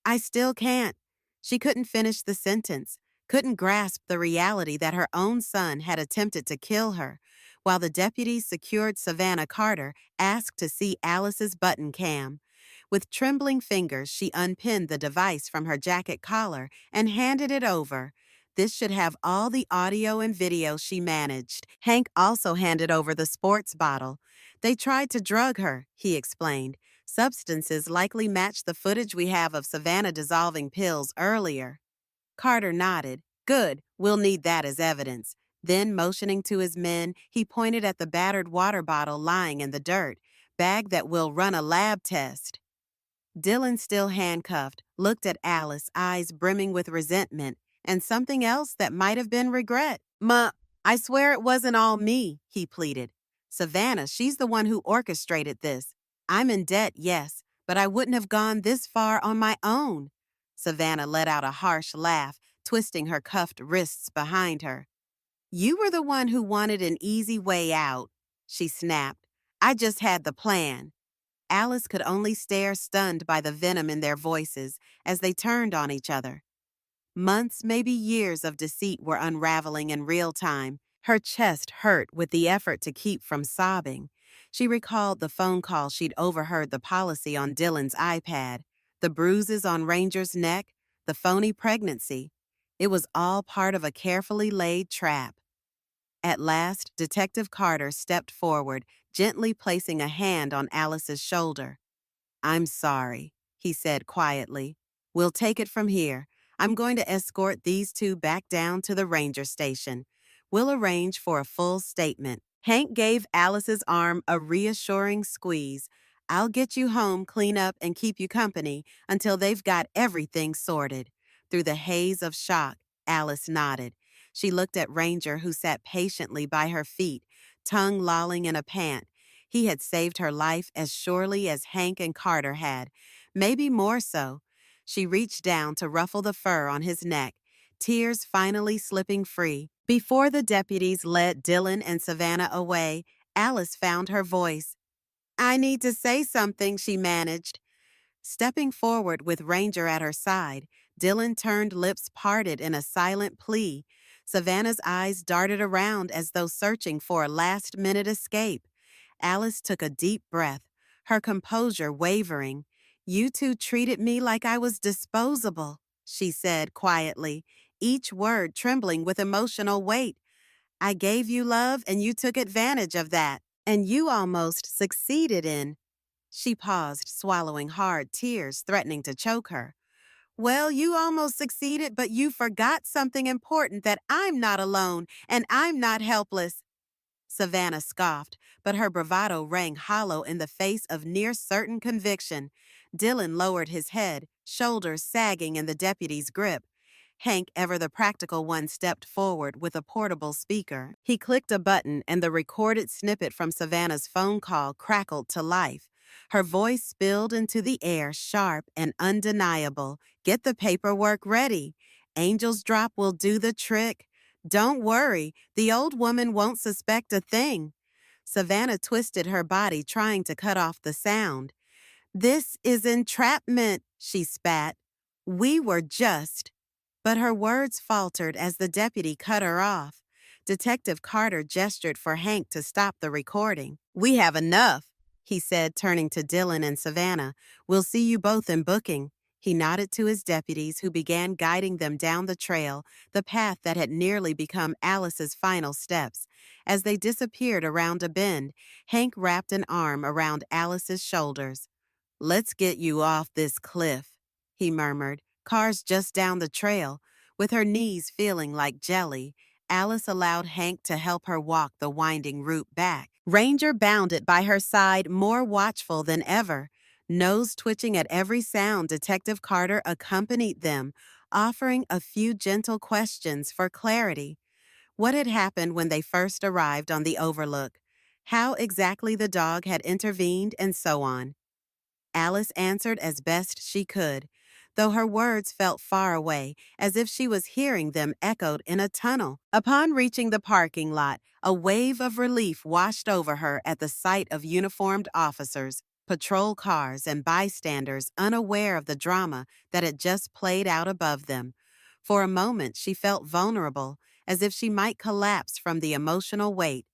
"I still can't." She couldn't finish the sentence. couldn't grasp the reality that her own son had attempted to kill her, while the deputies secured Savannah Carter, asked to see Alice's button cam. With trembling fingers, she unpinned the device from her jacket collar and handed it over. This should have all the audio and video she managed. Hank also handed over the sports bottle. They tried to drug her, he explained. Substances likely matched the footage we have of Savannah dissolving pills earlier. Carter nodded. Good, we'll need that as evidence. Then, motioning to his men, he pointed at the battered water bottle lying in the dirt. Bag that will run a lab test. Dylan, still handcuffed, looked at Alice, eyes brimming with resentment, and something else that might have been regret. I swear it wasn't all me, he pleaded. Savannah, she's the one who orchestrated this. I'm in debt, yes, but I wouldn't have gone this far on my own. Savannah let out a harsh laugh, twisting her cuffed wrists behind her. You were the one who wanted an easy way out, she snapped. I just had the plan. Alice could only stare, stunned by the venom in their voices, as they turned on each other. Months, maybe years of deceit were unraveling in real time. Her chest hurt with the effort to keep from sobbing. She recalled the phone call she'd overheard the policy on Dylan's iPad, the bruises on Ranger's neck, the phony pregnancy. It was all part of a carefully laid trap. At last, Detective Carter stepped forward, gently placing a hand on Alice's shoulder. I'm sorry, he said quietly. We'll take it from here. I'm going to escort these two back down to the ranger station. We'll arrange for a full statement. Hank gave Alice's arm a reassuring squeeze. I'll get you home, clean up, and keep you company until they've got everything sorted. Through the haze of shock, Alice nodded. She looked at Ranger, who sat patiently by her feet, tongue lolling in a pant. He had saved her life as surely as Hank and Carter had, maybe more so. She reached down to ruffle the fur on his neck, tears finally slipping free. Before the deputies led Dylan and Savannah away, Alice found her voice. I need to say something, she managed. Stepping forward with Ranger at her side, Dylan turned, lips parted in a silent plea. Savannah's eyes darted around as though searching for a last-minute escape. Alice took a deep breath, her composure wavering. You two treated me like I was disposable, she said quietly, each word trembling with emotional weight. I gave you love and you took advantage of that, and you almost succeeded in. She paused, swallowing hard, tears threatening to choke her. Well, you almost succeeded, but you forgot something important, that I'm not alone and I'm not helpless. Savannah scoffed, but her bravado rang hollow in the face of near-certain conviction. Dylan lowered his head, shoulders sagging in the deputy's grip. Hank, ever the practical one, stepped forward with a portable speaker. He clicked a button and the recorded snippet from Savannah's phone call crackled to life. Her voice spilled into the air, sharp and undeniable. Get the paperwork ready. Angel's drop will do the trick. Don't worry, the old woman won't suspect a thing. Savannah twisted her body, trying to cut off the sound. This is entrapment, she spat. We were just. But her words faltered as the deputy cut her off. Detective Carter gestured for Hank to stop the recording. We have enough, he said, turning to Dylan and Savannah. We'll see you both in booking. He nodded to his deputies, who began guiding them down the trail, the path that had nearly become Alice's final steps. As they disappeared around a bend, Hank wrapped an arm around Alice's shoulders. Let's get you off this cliff, he murmured. Cars just down the trail. With her knees feeling like jelly, Alice allowed Hank to help her walk the winding route back. Ranger bounded by her side, more watchful than ever. Nose twitching at every sound, Detective Carter accompanied them, offering a few gentle questions for clarity. What had happened when they first arrived on the overlook? How exactly the dog had intervened, and so on. Alice answered as best she could, though her words felt far away, as if she was hearing them echoed in a tunnel. Upon reaching the parking lot, a wave of relief washed over her at the sight of uniformed officers, patrol cars, and bystanders unaware of the drama that had just played out above them. For a moment, she felt vulnerable, as if she might collapse from the emotional weight.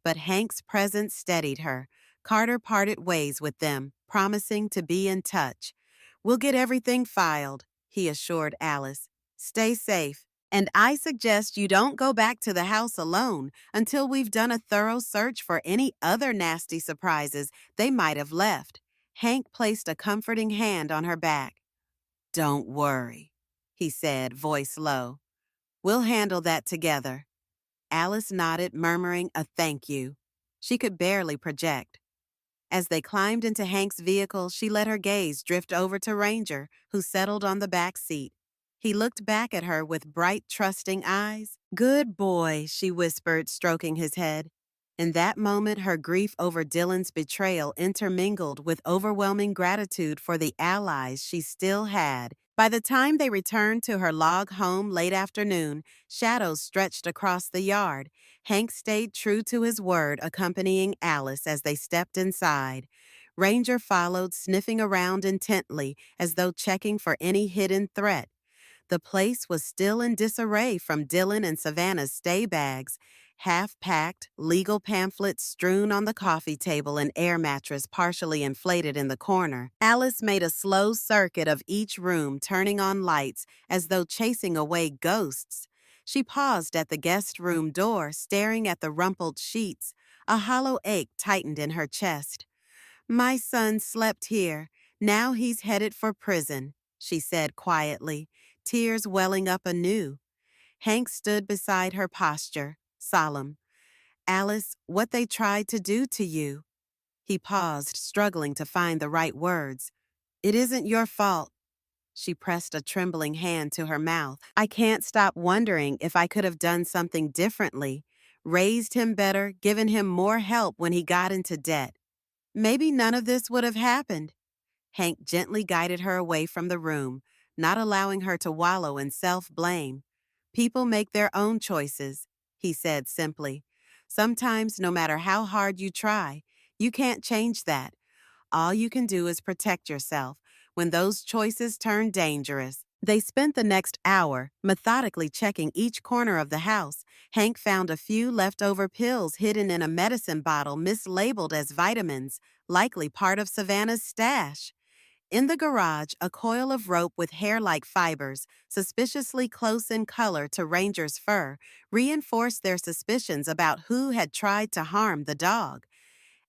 But Hank's presence steadied her. Carter parted ways with them, promising to be in touch. "We'll get everything filed," he assured Alice. "Stay safe. And I suggest you don't go back to the house alone until we've done a thorough search for any other nasty surprises they might have left." Hank placed a comforting hand on her back. "Don't worry," he said, voice low. "We'll handle that together." Alice nodded, murmuring a thank you. She could barely project. As they climbed into Hank's vehicle, she let her gaze drift over to Ranger, who settled on the back seat. He looked back at her with bright, trusting eyes. "Good boy," she whispered, stroking his head. In that moment, her grief over Dylan's betrayal intermingled with overwhelming gratitude for the allies she still had. By the time they returned to her log home late afternoon, shadows stretched across the yard. Hank stayed true to his word, accompanying Alice as they stepped inside. Ranger followed, sniffing around intently as though checking for any hidden threat. The place was still in disarray from Dylan and Savannah's stay bags, half-packed, legal pamphlets strewn on the coffee table, and air mattress partially inflated in the corner. Alice made a slow circuit of each room, turning on lights as though chasing away ghosts. She paused at the guest room door, staring at the rumpled sheets. A hollow ache tightened in her chest. "My son slept here. Now he's headed for prison," she said quietly, tears welling up anew. Hank stood beside her, posture solemn. "Alice, what they tried to do to you." He paused, struggling to find the right words. "It isn't your fault." She pressed a trembling hand to her mouth. "I can't stop wondering if I could have done something differently. Raised him better, given him more help when he got into debt. Maybe none of this would have happened." Hank gently guided her away from the room, not allowing her to wallow in self-blame. "People make their own choices," he said simply. "Sometimes, no matter how hard you try, you can't change that. All you can do is protect yourself when those choices turn dangerous." They spent the next hour methodically checking each corner of the house. Hank found a few leftover pills hidden in a medicine bottle mislabeled as vitamins, likely part of Savannah's stash. In the garage, a coil of rope with hair-like fibers, suspiciously close in color to Ranger's fur, reinforced their suspicions about who had tried to harm the dog.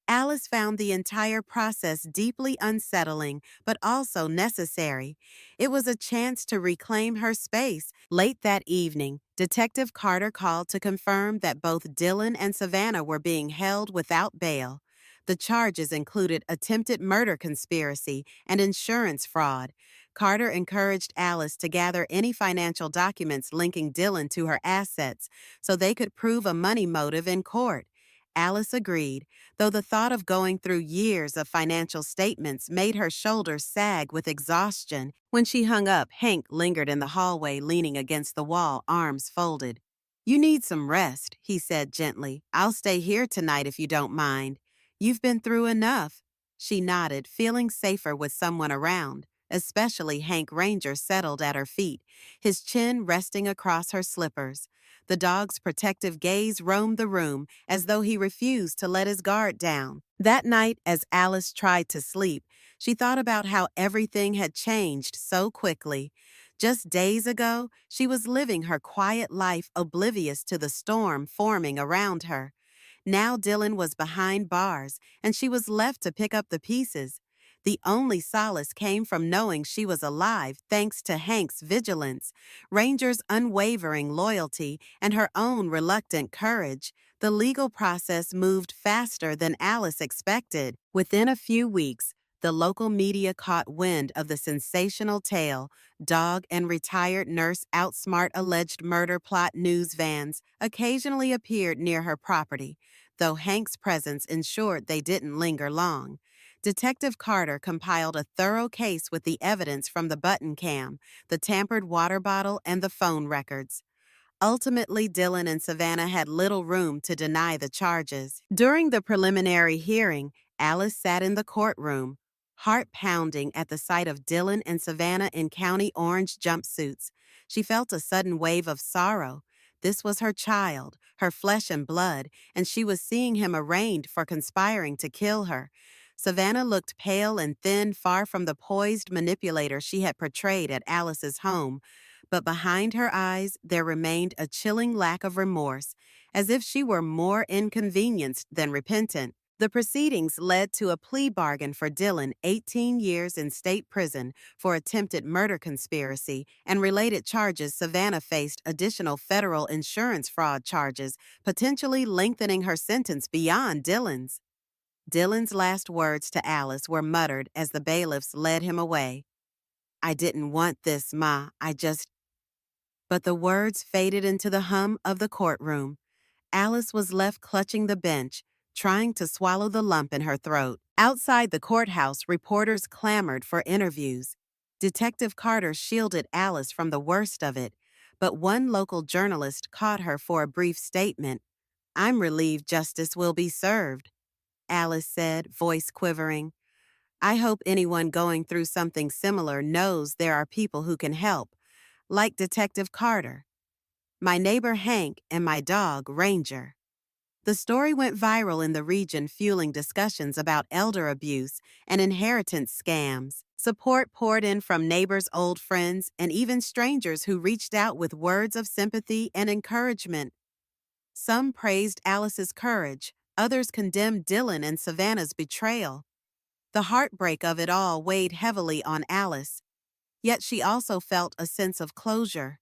Alice found the entire process deeply unsettling, but also necessary. It was a chance to reclaim her space. Late that evening, Detective Carter called to confirm that both Dylan and Savannah were being held without bail. The charges included attempted murder conspiracy and insurance fraud. Carter encouraged Alice to gather any financial documents linking Dylan to her assets so they could prove a money motive in court. Alice agreed, though the thought of going through years of financial statements made her shoulders sag with exhaustion. When she hung up, Hank lingered in the hallway, leaning against the wall, arms folded. "You need some rest," he said gently. "I'll stay here tonight if you don't mind. You've been through enough." She nodded, feeling safer with someone around, especially Hank Ranger settled at her feet, his chin resting across her slippers. The dog's protective gaze roamed the room as though he refused to let his guard down. That night, as Alice tried to sleep, she thought about how everything had changed so quickly. Just days ago, she was living her quiet life oblivious to the storm forming around her. Now Dylan was behind bars, and she was left to pick up the pieces. The only solace came from knowing she was alive thanks to Hank's vigilance, Ranger's unwavering loyalty, and her own reluctant courage. The legal process moved faster than Alice expected. Within a few weeks, the local media caught wind of the sensational tale. Dog and retired nurse outsmart alleged murder plot news vans occasionally appeared near her property, though Hank's presence ensured they didn't linger long. Detective Carter compiled a thorough case with the evidence from the button cam, the tampered water bottle, and the phone records. Ultimately, Dylan and Savannah had little room to deny the charges. During the preliminary hearing, Alice sat in the courtroom, heart pounding at the sight of Dylan and Savannah in county orange jumpsuits. She felt a sudden wave of sorrow. This was her child, her flesh and blood, and she was seeing him arraigned for conspiring to kill her. Savannah looked pale and thin, far from the poised manipulator she had portrayed at Alice's home. But behind her eyes, there remained a chilling lack of remorse, as if she were more inconvenienced than repentant. The proceedings led to a plea bargain for Dylan, 18 years in state prison for attempted murder conspiracy and related charges. Savannah faced additional federal insurance fraud charges, potentially lengthening her sentence beyond Dylan's. Dylan's last words to Alice were muttered as the bailiffs led him away. "I didn't want this, Ma. I just—" But the words faded into the hum of the courtroom. Alice was left clutching the bench, trying to swallow the lump in her throat. Outside the courthouse, reporters clamored for interviews. Detective Carter shielded Alice from the worst of it, but one local journalist caught her for a brief statement. "I'm relieved justice will be served," Alice said, voice quivering. "I hope anyone going through something similar knows there are people who can help, like Detective Carter, my neighbor Hank, and my dog, Ranger." The story went viral in the region, fueling discussions about elder abuse and inheritance scams. Support poured in from neighbors, old friends, and even strangers who reached out with words of sympathy and encouragement. Some praised Alice's courage, others condemned Dylan and Savannah's betrayal. The heartbreak of it all weighed heavily on Alice, yet she also felt a sense of closure.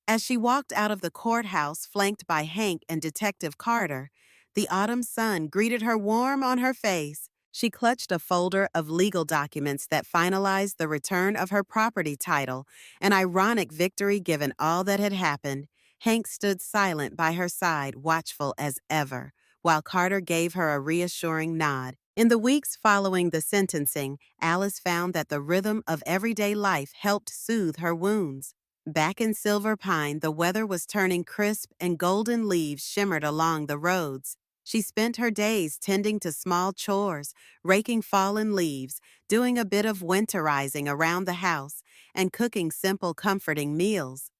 As she walked out of the courthouse, flanked by Hank and Detective Carter, the autumn sun greeted her warm on her face. She clutched a folder of legal documents that finalized the return of her property title, an ironic victory given all that had happened. Hank stood silent by her side, watchful as ever, while Carter gave her a reassuring nod. In the weeks following the sentencing, Alice found that the rhythm of everyday life helped soothe her wounds. Back in Silver Pine, the weather was turning crisp and golden leaves shimmered along the roads. She spent her days tending to small chores, raking fallen leaves, doing a bit of winterizing around the house, and cooking simple, comforting meals.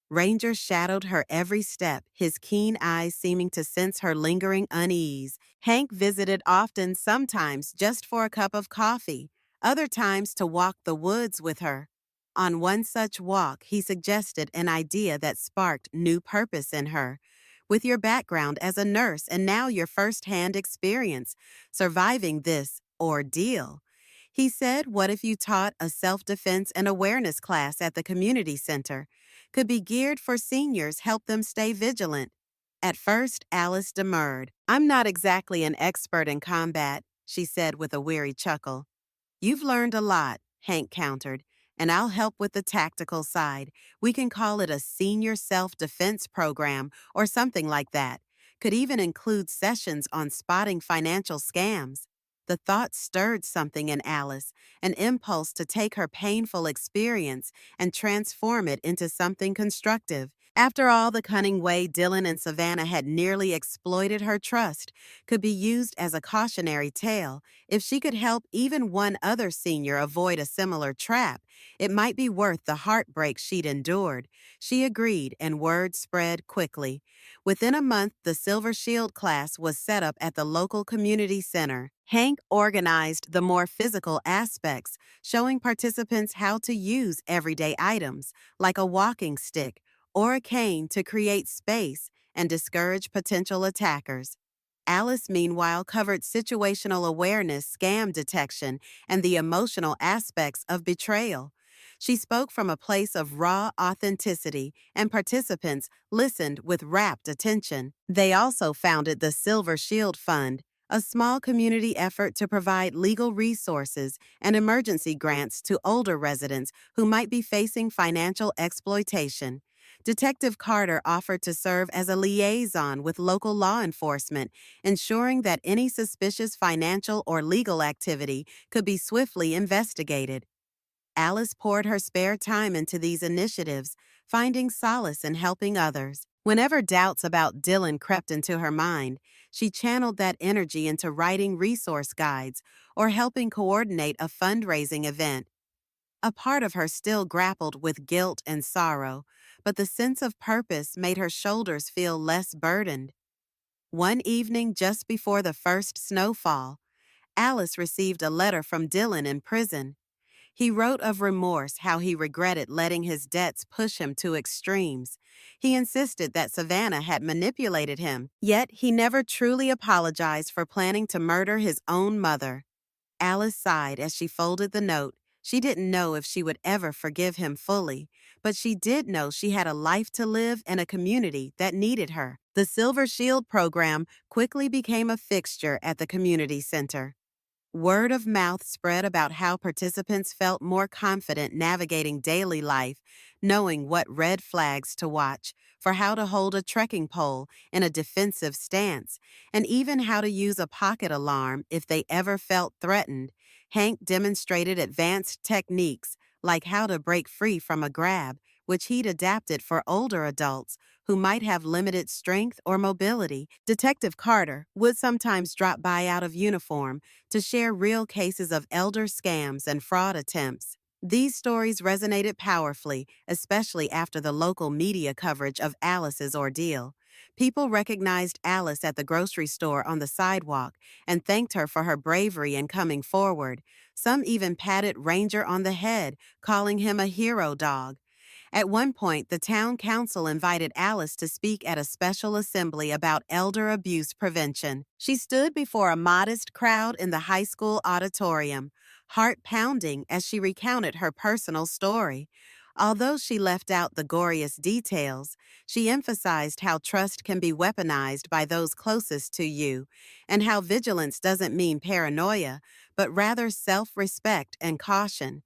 Ranger shadowed her every step, his keen eyes seeming to sense her lingering unease. Hank visited often, sometimes just for a cup of coffee, other times to walk the woods with her. On one such walk, he suggested an idea that sparked new purpose in her. "With your background as a nurse and now your first-hand experience surviving this ordeal," he said, "what if you taught a self-defense and awareness class at the community center? Could be geared for seniors, help them stay vigilant." At first, Alice demurred. "I'm not exactly an expert in combat," she said with a weary chuckle. "You've learned a lot," Hank countered, "and I'll help with the tactical side. We can call it a senior self-defense program or something like that. Could even include sessions on spotting financial scams." The thought stirred something in Alice, an impulse to take her painful experience and transform it into something constructive. After all, the cunning way Dylan and Savannah had nearly exploited her trust could be used as a cautionary tale. If she could help even one other senior avoid a similar trap, it might be worth the heartbreak she'd endured. She agreed, and word spread quickly. Within a month, the Silver Shield class was set up at the local community center. Hank organized the more physical aspects, showing participants how to use everyday items, like a walking stick or a cane, to create space and discourage potential attackers. Alice, meanwhile, covered situational awareness, scam detection, and the emotional aspects of betrayal. She spoke from a place of raw authenticity, and participants listened with rapt attention. They also founded the Silver Shield Fund, a small community effort to provide legal resources and emergency grants to older residents who might be facing financial exploitation. Detective Carter offered to serve as a liaison with local law enforcement, ensuring that any suspicious financial or legal activity could be swiftly investigated. Alice poured her spare time into these initiatives, finding solace in helping others. Whenever doubts about Dylan crept into her mind, she channeled that energy into writing resource guides or helping coordinate a fundraising event. A part of her still grappled with guilt and sorrow, but the sense of purpose made her shoulders feel less burdened. One evening just before the first snowfall, Alice received a letter from Dylan in prison. He wrote of remorse, how he regretted letting his debts push him to extremes. He insisted that Savannah had manipulated him, yet he never truly apologized for planning to murder his own mother. Alice sighed as she folded the note. She didn't know if she would ever forgive him fully, but she did know she had a life to live and a community that needed her. The Silver Shield program quickly became a fixture at the community center. Word of mouth spread about how participants felt more confident navigating daily life, knowing what red flags to watch, for how to hold a trekking pole in a defensive stance, and even how to use a pocket alarm if they ever felt threatened. Hank demonstrated advanced techniques like how to break free from a grab, which he'd adapted for older adults who might have limited strength or mobility. Detective Carter would sometimes drop by out of uniform to share real cases of elder scams and fraud attempts. These stories resonated powerfully, especially after the local media coverage of Alice's ordeal. People recognized Alice at the grocery store on the sidewalk and thanked her for her bravery in coming forward. Some even patted Ranger on the head, calling him a hero dog. At one point, the town council invited Alice to speak at a special assembly about elder abuse prevention. She stood before a modest crowd in the high school auditorium, heart pounding as she recounted her personal story. Although she left out the goriest details, she emphasized how trust can be weaponized by those closest to you, and how vigilance doesn't mean paranoia, but rather self-respect and caution.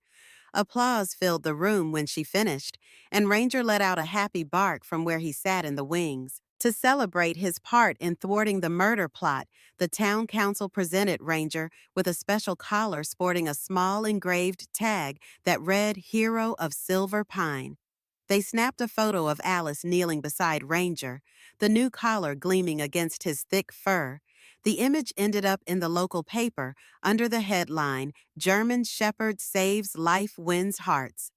Applause filled the room when she finished, and Ranger let out a happy bark from where he sat in the wings. To celebrate his part in thwarting the murder plot, the town council presented Ranger with a special collar sporting a small engraved tag that read Hero of Silver Pine. They snapped a photo of Alice kneeling beside Ranger, the new collar gleaming against his thick fur. The image ended up in the local paper under the headline, German Shepherd Saves Life Wins Hearts.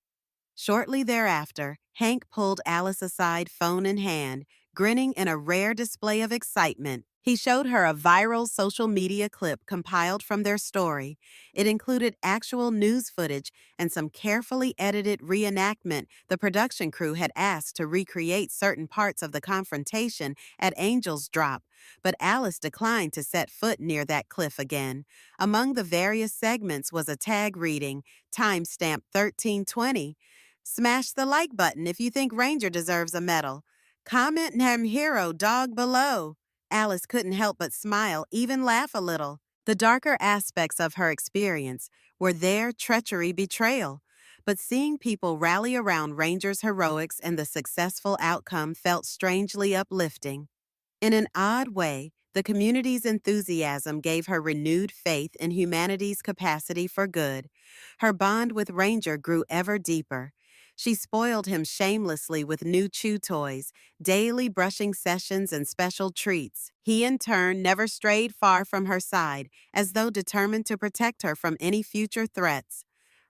Shortly thereafter, Hank pulled Alice aside, phone in hand, grinning in a rare display of excitement. He showed her a viral social media clip compiled from their story. It included actual news footage and some carefully edited reenactment the production crew had asked to recreate certain parts of the confrontation at Angel's Drop, but Alice declined to set foot near that cliff again. Among the various segments was a tag reading, timestamp 1320. Smash the like button if you think Ranger deserves a medal. Comment name hero dog below. Alice couldn't help but smile, even laugh a little. The darker aspects of her experience were their treachery, betrayal. But seeing people rally around Ranger's heroics and the successful outcome felt strangely uplifting. In an odd way, the community's enthusiasm gave her renewed faith in humanity's capacity for good. Her bond with Ranger grew ever deeper. She spoiled him shamelessly with new chew toys, daily brushing sessions, and special treats. He, in turn, never strayed far from her side, as though determined to protect her from any future threats.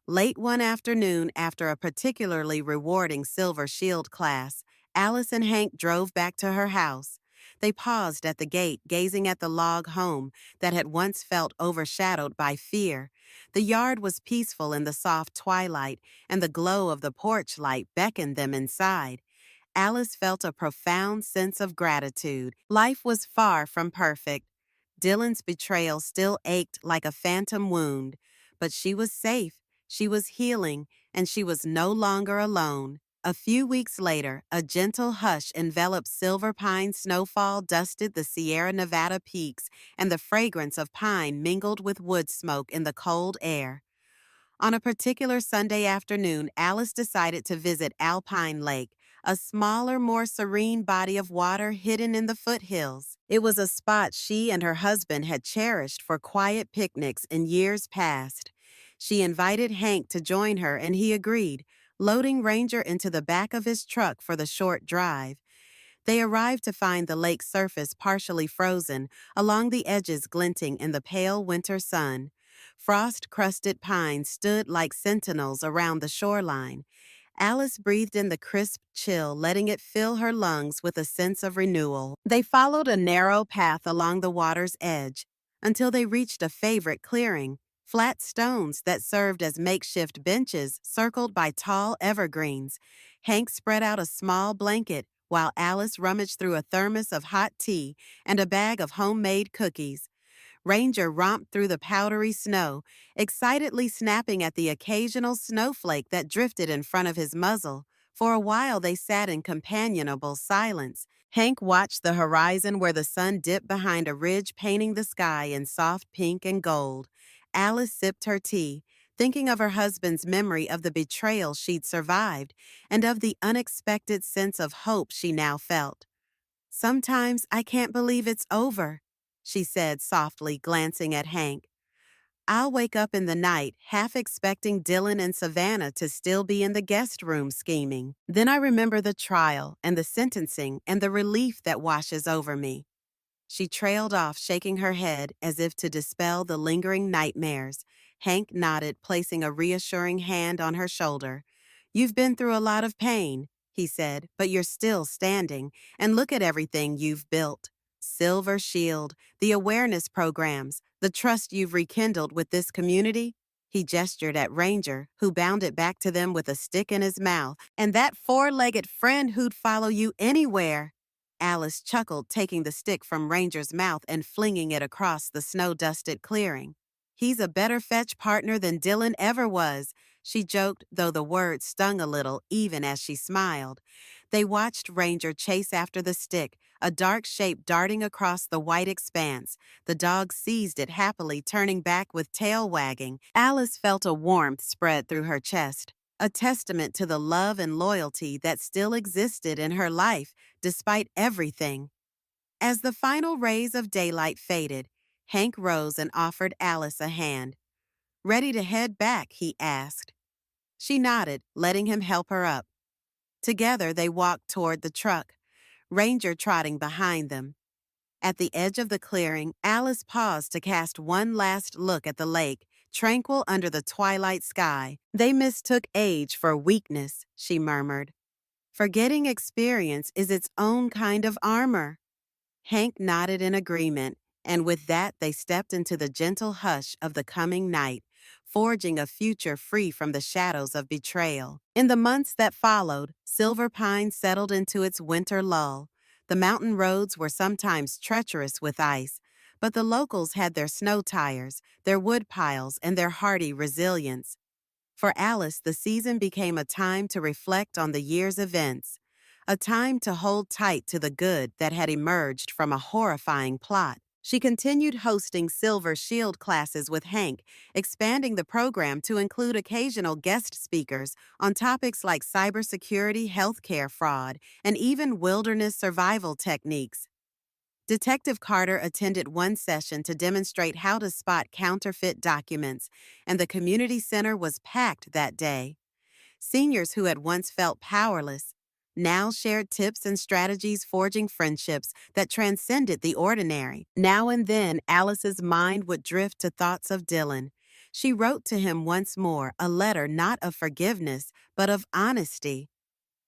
Late one afternoon, after a particularly rewarding Silver Shield class, Alice and Hank drove back to her house. They paused at the gate, gazing at the log home that had once felt overshadowed by fear. The yard was peaceful in the soft twilight, and the glow of the porch light beckoned them inside. Alice felt a profound sense of gratitude. Life was far from perfect. Dylan's betrayal still ached like a phantom wound, but she was safe, she was healing, and she was no longer alone. A few weeks later, a gentle hush enveloped Silver Pine. Snowfall dusted the Sierra Nevada peaks, and the fragrance of pine mingled with wood smoke in the cold air. On a particular Sunday afternoon, Alice decided to visit Alpine Lake, a smaller, more serene body of water hidden in the foothills. It was a spot she and her husband had cherished for quiet picnics in years past. She invited Hank to join her, and he agreed, loading Ranger into the back of his truck for the short drive. They arrived to find the lake's surface partially frozen, along the edges glinting in the pale winter sun. Frost-crusted pines stood like sentinels around the shoreline. Alice breathed in the crisp chill, letting it fill her lungs with a sense of renewal. They followed a narrow path along the water's edge until they reached a favorite clearing, flat stones that served as makeshift benches circled by tall evergreens. Hank spread out a small blanket while Alice rummaged through a thermos of hot tea and a bag of homemade cookies. Ranger romped through the powdery snow, excitedly snapping at the occasional snowflake that drifted in front of his muzzle. For a while they sat in companionable silence. Hank watched the horizon where the sun dipped behind a ridge, painting the sky in soft pink and gold. Alice sipped her tea, thinking of her husband's memory of the betrayal she'd survived and of the unexpected sense of hope she now felt. "Sometimes I can't believe it's over," she said softly, glancing at Hank. "I'll wake up in the night, half expecting Dylan and Savannah to still be in the guest room scheming. Then I remember the trial and the sentencing and the relief that washes over me." She trailed off, shaking her head as if to dispel the lingering nightmares. Hank nodded, placing a reassuring hand on her shoulder. "You've been through a lot of pain," he said, "but you're still standing, and look at everything you've built. Silver Shield, the awareness programs, the trust you've rekindled with this community." He gestured at Ranger, who bounded back to them with a stick in his mouth. "And that four-legged friend who'd follow you anywhere." Alice chuckled, taking the stick from Ranger's mouth and flinging it across the snow-dusted clearing. "He's a better fetch partner than Dylan ever was," she joked, though the words stung a little even as she smiled. They watched Ranger chase after the stick, a dark shape darting across the white expanse. The dog seized it happily, turning back with tail wagging. Alice felt a warmth spread through her chest, a testament to the love and loyalty that still existed in her life despite everything. As the final rays of daylight faded, Hank rose and offered Alice a hand. "Ready to head back?" he asked. She nodded, letting him help her up. Together they walked toward the truck, Ranger trotting behind them. At the edge of the clearing, Alice paused to cast one last look at the lake, tranquil under the twilight sky. "They mistook age for weakness," she murmured. "Forgetting experience is its own kind of armor." Hank nodded in agreement, and with that they stepped into the gentle hush of the coming night, forging a future free from the shadows of betrayal. In the months that followed, Silver Pine settled into its winter lull. The mountain roads were sometimes treacherous with ice, but the locals had their snow tires, their wood piles, and their hardy resilience. For Alice, the season became a time to reflect on the year's events, a time to hold tight to the good that had emerged from a horrifying plot. She continued hosting Silver Shield classes with Hank, expanding the program to include occasional guest speakers on topics like cybersecurity, healthcare fraud, and even wilderness survival techniques. Detective Carter attended one session to demonstrate how to spot counterfeit documents, and the community center was packed that day. Seniors who had once felt powerless now shared tips and strategies, forging friendships that transcended the ordinary. Now and then, Alice's mind would drift to thoughts of Dylan. She wrote to him once more, a letter not of forgiveness, but of honesty.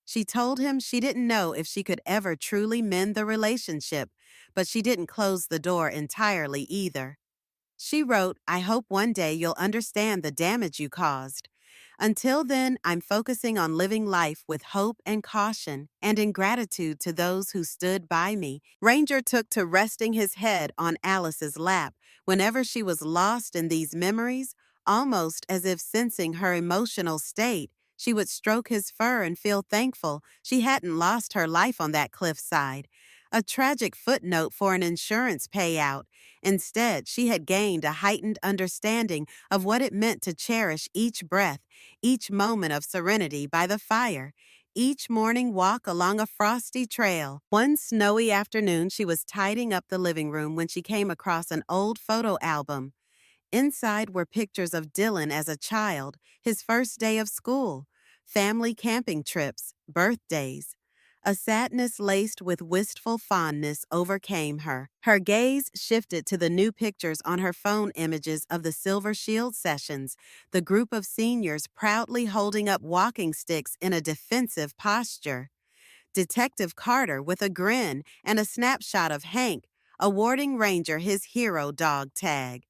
She told him she didn't know if she could ever truly mend the relationship, but she didn't close the door entirely either. She wrote, "I hope one day you'll understand the damage you caused. Until then, I'm focusing on living life with hope and caution and in gratitude to those who stood by me." Ranger took to resting his head on Alice's lap whenever she was lost in these memories, almost as if sensing her emotional state. She would stroke his fur and feel thankful she hadn't lost her life on that cliffside. A tragic footnote for an insurance payout. Instead, she had gained a heightened understanding of what it meant to cherish each breath, each moment of serenity by the fire, each morning walk along a frosty trail. One snowy afternoon, she was tidying up the living room when she came across an old photo album. Inside were pictures of Dylan as a child, his first day of school, family camping trips, birthdays. A sadness laced with wistful fondness overcame her. Her gaze shifted to the new pictures on her phone images of the Silver Shield sessions, the group of seniors proudly holding up walking sticks in a defensive posture. Detective Carter with a grin and a snapshot of Hank, awarding Ranger his hero dog tag.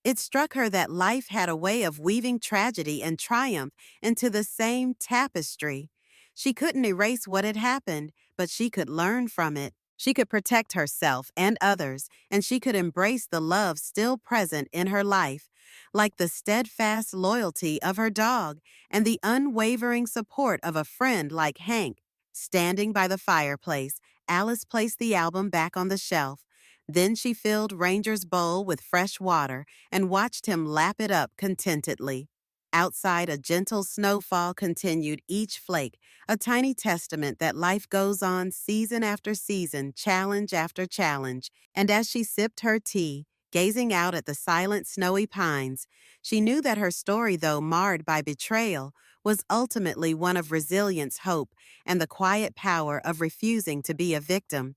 It struck her that life had a way of weaving tragedy and triumph into the same tapestry. She couldn't erase what had happened, but she could learn from it. She could protect herself and others, and she could embrace the love still present in her life, like the steadfast loyalty of her dog and the unwavering support of a friend like Hank. Standing by the fireplace, Alice placed the album back on the shelf. Then she filled Ranger's bowl with fresh water and watched him lap it up contentedly. Outside, a gentle snowfall continued each flake, a tiny testament that life goes on season after season, challenge after challenge. And as she sipped her tea, gazing out at the silent snowy pines, she knew that her story, though marred by betrayal, was ultimately one of resilience, hope, and the quiet power of refusing to be a victim.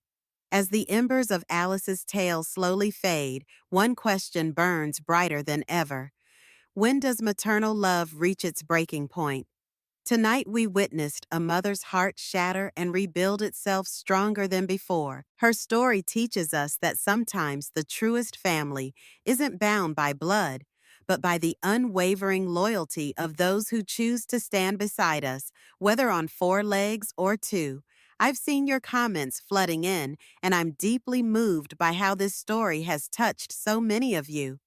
As the embers of Alice's tale slowly fade, one question burns brighter than ever. When does maternal love reach its breaking point? Tonight we witnessed a mother's heart shatter and rebuild itself stronger than before. Her story teaches us that sometimes the truest family isn't bound by blood, but by the unwavering loyalty of those who choose to stand beside us, whether on four legs or two. I've seen your comments flooding in, and I'm deeply moved by how this story has touched so many of you.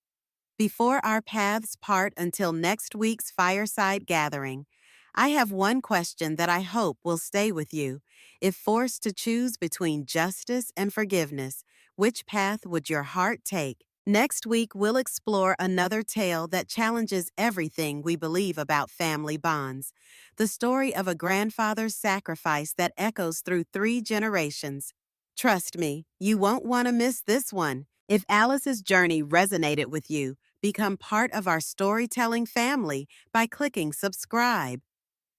Before our paths part until next week's fireside gathering, I have one question that I hope will stay with you. If forced to choose between justice and forgiveness, which path would your heart take? Next week, we'll explore another tale that challenges everything we believe about family bonds. The story of a grandfather's sacrifice that echoes through 3 generations. Trust me, you won't want to miss this one. If Alice's journey resonated with you, become part of our storytelling family by clicking subscribe.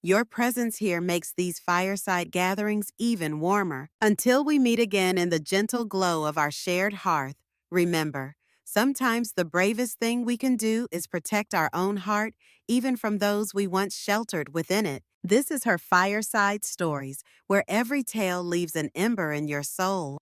Your presence here makes these fireside gatherings even warmer. Until we meet again in the gentle glow of our shared hearth, remember, sometimes the bravest thing we can do is protect our own heart, even from those we once sheltered within it. This is her Fireside Stories, where every tale leaves an ember in your soul.